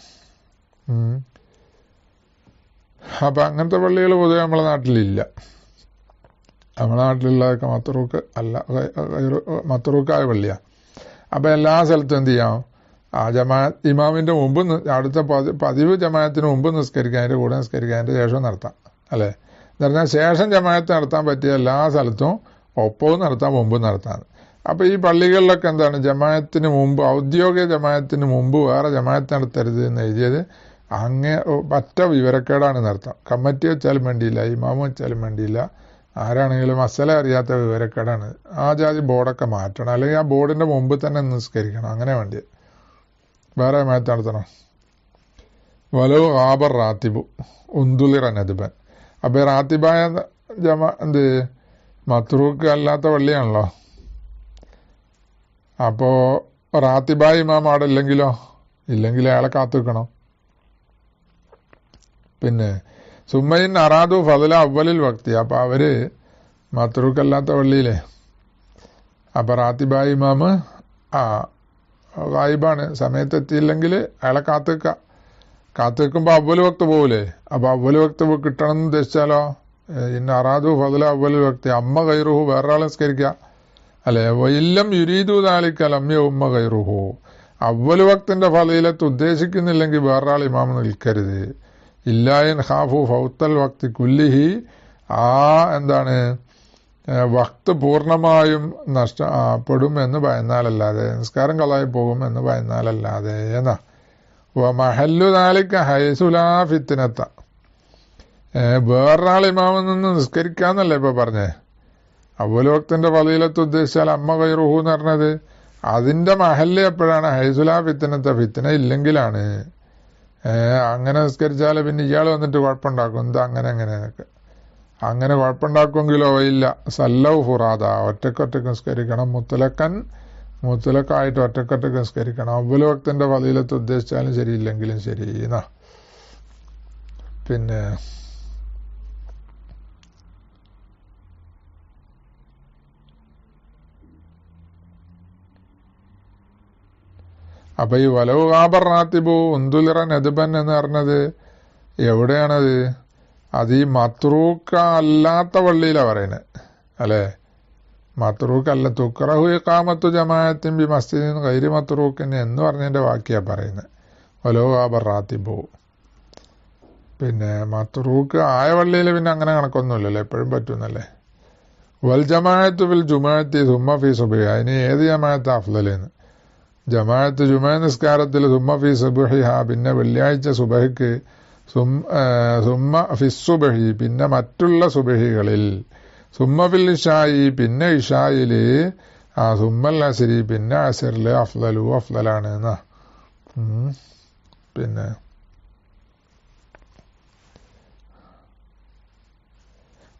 S1: അപ്പം അങ്ങനത്തെ പള്ളികൾ പൊതുവെ നമ്മളെ നാട്ടിലില്ല. നമ്മുടെ നാട്ടിലുള്ളതൊക്കെ മത്രൂക്ക് അല്ല, മത്രൂക്കായ പള്ളിയാണ്. അപ്പം എല്ലാ സ്ഥലത്തും എന്ത് ചെയ്യാം, ആ ജമാഅത്ത് ഇമാമിൻ്റെ മുമ്പ് അടുത്ത പതിവ് ജമാഅത്തിന് മുമ്പ് നിസ്കരിക്കാൻ, അതിൻ്റെ കൂടെ നിസ്കരിക്കാൻ, അതിൻ്റെ ശേഷം നടത്താം അല്ലേ. എന്ന് പറഞ്ഞാൽ ശേഷം ജമാഅത്ത് നടത്താൻ പറ്റിയ എല്ലാ സ്ഥലത്തും ഒപ്പവും നടത്താം, മുമ്പും നടത്താം. അപ്പോൾ ഈ പള്ളികളിലൊക്കെ എന്താണ്, ജമാഅത്തിന് മുമ്പ്, ഔദ്യോഗിക ജമാഅത്തിന് മുമ്പ് വേറെ ജമാഅത്ത് നടത്തരുത് എന്ന് എഴുതിയത് പറ്റ വിവരക്കേടാണ് നടത്താം. കമ്മിറ്റി വെച്ചാലും വേണ്ടിയില്ല, ഇമാമ് വെച്ചാലും വേണ്ടിയില്ല, ആരാണെങ്കിലും മസല അറിയാത്ത വിവരക്കേടാണ്. ആ ജാതി ബോർഡൊക്കെ മാറ്റണം, അല്ലെങ്കിൽ ആ ബോർഡിൻ്റെ മുമ്പ് തന്നെ നിസ്കരിക്കണം, അങ്ങനെ വേണ്ടി വേറെ ജമാഅത്ത് നടത്തണം. വലോ ആബർ റാത്തിബു ഉന്തുലിറ നദ്ബൻ. അപ്പോൾ റാത്തിബായ എന്ത് മത്രൂക്ക് അല്ലാത്ത പള്ളിയാണല്ലോ. അപ്പോൾ റാത്തിബായ ഇമാം അവിടെ ഇല്ലെങ്കിൽ അയാളെ കാത്തു വെക്കണം. പിന്നെ സുമ്മയിൻ അറാദു ഫضല അവലിൽ വക്തി. അപ്പോൾ അവർ മത്രൂക്കല്ലാത്ത പള്ളിയിലെ അപ്പോൾ റാത്തിബായ ഇമാമ് ഗായിബാണ്, സമയത്തെത്തിയില്ലെങ്കിൽ അയാളെ കാത്തു വെക്കുമ്പോൾ അവല് വക്ത് പോകൂലേ. അപ്പോൾ അവല് വക്ത് കിട്ടണം എന്ന് ഉദ്ദേശിച്ചാലോ, ഇന്ന അറാദു ഫضല അവലിൽ വക്തി അമ്മ ഗൈറുഹു, വേറൊരാളെ നിസ്കരിക്കുക അല്ലേ. വയില്ലം യുരീദു ദാലിക ലം യഉമ്മ ഗൈറുഹു. അവല് വക്തിൻ്റെ ഫളീലത്ത് ഉദ്ദേശിക്കുന്നില്ലെങ്കിൽ വേറൊരാൾ ഇമാം നിൽക്കരുത്. ഇല്ലായിൻ ഖാഫു ഫൗത്തൽ വക്തി കുല്ലിഹി. എന്താണ് വക്ത് പൂർണ്ണമായും നഷ്ടപ്പെടും എന്ന് ഭയന്നാലല്ലാതെ, നിസ്കാരം കളായി പോകും എന്ന് ഭയന്നാലല്ലാതെ എന്നാ. മഹല്ലു ദാലിക ഹൈസുലാ ഫിത്നത്ത. വേറൊരാൾ ഇമാമിൽ നിന്ന് നിസ്കരിക്കാന്നല്ലേ ഇപ്പൊ പറഞ്ഞേ. അവല് വക്തിന്റെ ഫളീലത്ത് ഉദ്ദേശിച്ചാൽ അമ്മ ഗൈറുഹു എന്ന് പറഞ്ഞത് അതിന്റെ മഹല്ല് എപ്പോഴാണ്, ഹൈസുലാ ഫിത്നത്ത, ഫിത്ന ഇല്ലെങ്കിലാണ്. അങ്ങനെ നിസ്കരിച്ചാൽ പിന്നെ ഇയാൾ വന്നിട്ട് കുഴപ്പമുണ്ടാക്കും, എന്താ അങ്ങനെയൊക്കെ. അങ്ങനെ കുഴപ്പമുണ്ടാക്കുമെങ്കിലോ ഇല്ല, സല്ലൗ ഫുറാദ, ഒറ്റക്കൊറ്റക്ക് നിസ്കരിക്കണം. മുത്തലക്കായിട്ട് ഒറ്റക്കൊറ്റക്ക് നിസ്കരിക്കണം. അവല് വക്തിന്റെ ഫളീലത്ത് ഉദ്ദേശിച്ചാലും ശരി, ഇല്ലെങ്കിലും ശരി എന്നാ. പിന്നെ അപ്പൊ ഈ വലവ് ആബർ റാത്തിബു ഉന്തുലിറ നദ്ബൻ എന്ന് പറഞ്ഞത് എവിടെയാണത്? അത് ഈ മത്രൂക്ക അല്ലാത്ത പള്ളിയിലാണ് പറയുന്നത് അല്ലേ. മത്രൂക്കല്ല, തുക്റഹു ഇഖാമത്തു ജമാഅത്തിൻ ബി മസ്ജിദിൻ ഗൈരി മത്രൂക്കിൻ എന്ന് പറഞ്ഞതിന്റെ വാക്യാ പറയുന്നത്. വലവ് ആബർ റാത്തിബു. പിന്നെ മത്രൂക്ക് ആയ പള്ളിയിൽ പിന്നെ അങ്ങനെ കണക്കൊന്നുമില്ലല്ലോ, എപ്പോഴും പറ്റുന്നല്ലേ. വൽ ജമാഅത്തു ബിൽ ജുമുഅത്തി സുമ്മ ഫി സുബ്ഹി. അതിന് ഏത് ജമാഅത്ത് അഫ്ളലെന്ന്? ജമാഅത്ത് ജുമുഅ നിസ്കാരത്തിൽ സുമ്മ ഫി സുബ്ഹിഹ, പിന്നെ വെള്ളിയാഴ്ച സുബഹിക്ക്, സുമ്മ ഫിസ്സുബഹി, പിന്നെ മറ്റുള്ള സുബഹികളിൽ, സുമ്മ ഫിൽ ഇഷായി, പിന്നെ ഇഷായില്, സുമ്മൽ അസ്രി, പിന്നെ അസറില് അഫ്ളലാണ് എന്നാ. പിന്നെ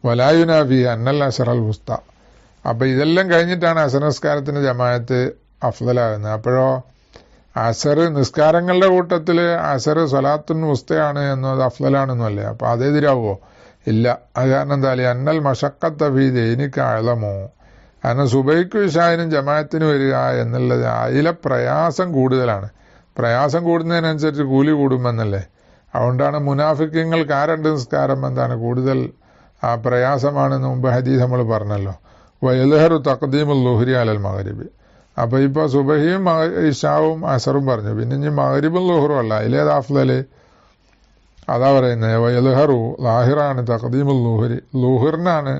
S1: വലായുനാഫി അന്നൽ അസറൽ വുസ്ത. അപ്പൊ ഇതെല്ലാം കഴിഞ്ഞിട്ടാണ് അസർ നിസ്കാരത്തിന് ജമാഅത്ത് അഫ്ളലാകുന്നത്. അപ്പോഴോ അസർ നിസ്കാരങ്ങളുടെ കൂട്ടത്തിൽ അസർ സ്വലാത്തുൻ വുസ്തയാണ് എന്നത് അഫ്ളലാണെന്നല്ലേ. അപ്പൊ അതെതിരാവോ? ഇല്ല. അത് കാരണം എന്താ, അന്നൽ മഷക്കത്ത ഫീ ദൈനിക അഅ്ലമു. കാരണം സുബൈക്കും ഇശായിനും ജമാഅത്തിന് വരിക എന്നുള്ളത് അതിലെ പ്രയാസം കൂടുതലാണ്. പ്രയാസം കൂടുന്നതിനനുസരിച്ച് കൂലി കൂടുമെന്നല്ലേ. അതുകൊണ്ടാണ് മുനാഫിക്കങ്ങൾക്ക് ആ രണ്ട് നിസ്കാരം എന്താണ് കൂടുതൽ പ്രയാസമാണെന്ന് മുമ്പ് ഹദീസ് നമ്മൾ പറഞ്ഞല്ലോ. വയൽഹറു തഖ്ദീമുൽ ളുഹ്രി അലൽ മഗ്രിബി. അപ്പൊ ഇപ്പൊ സുബഹിയും ഇശാവും അസറും പറഞ്ഞു, പിന്നെ ഇനി മഗ്രിബും ളുഹറും അല്ല, അതിലേത് അഫ്ളല്? അതാ പറയുന്നത്. വയൽഹറു ലാഹിറാണ് തഖ്ദീമുൽ ളുഹ്രി, ളുഹറിനാണ്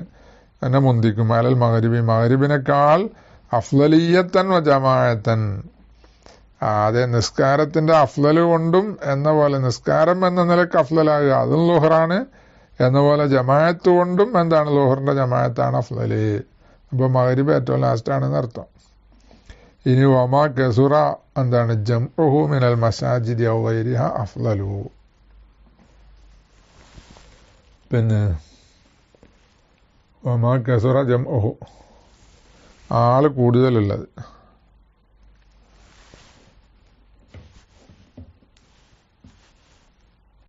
S1: എന്നെ മുന്തിക്കും അലൽ മഗ്രിബി, മഗ്രിബിനേക്കാൾ അഫ്ളലിയത്തൻ വ ജമാഅത്തൻ. അതെ, നിസ്കാരത്തിന്റെ അഫ്ളല് കൊണ്ടും എന്ന പോലെ നിസ്കാരം എന്ന നിലക്ക് അഫ്ളലാകുക അതും ളുഹറാണ്, എന്ന പോലെ ജമാഅത്ത് കൊണ്ടും എന്താണ് ളുഹറിന്റെ ജമാഅത്താണ് അഫ്ളല്. അപ്പൊ മഗ്രിബ് ഏറ്റവും ലാസ്റ്റാണെന്ന് അർത്ഥം. ഇനി വമാ കസുറ എന്താണ് ജംഉഹു മിനൽ മസാജിദി ഔ ഗൈരിഹ അഫ്ളലു. പിന്നെ വമാ കസുറ ജംഉഹു, ആള് കൂടുതലുള്ളത്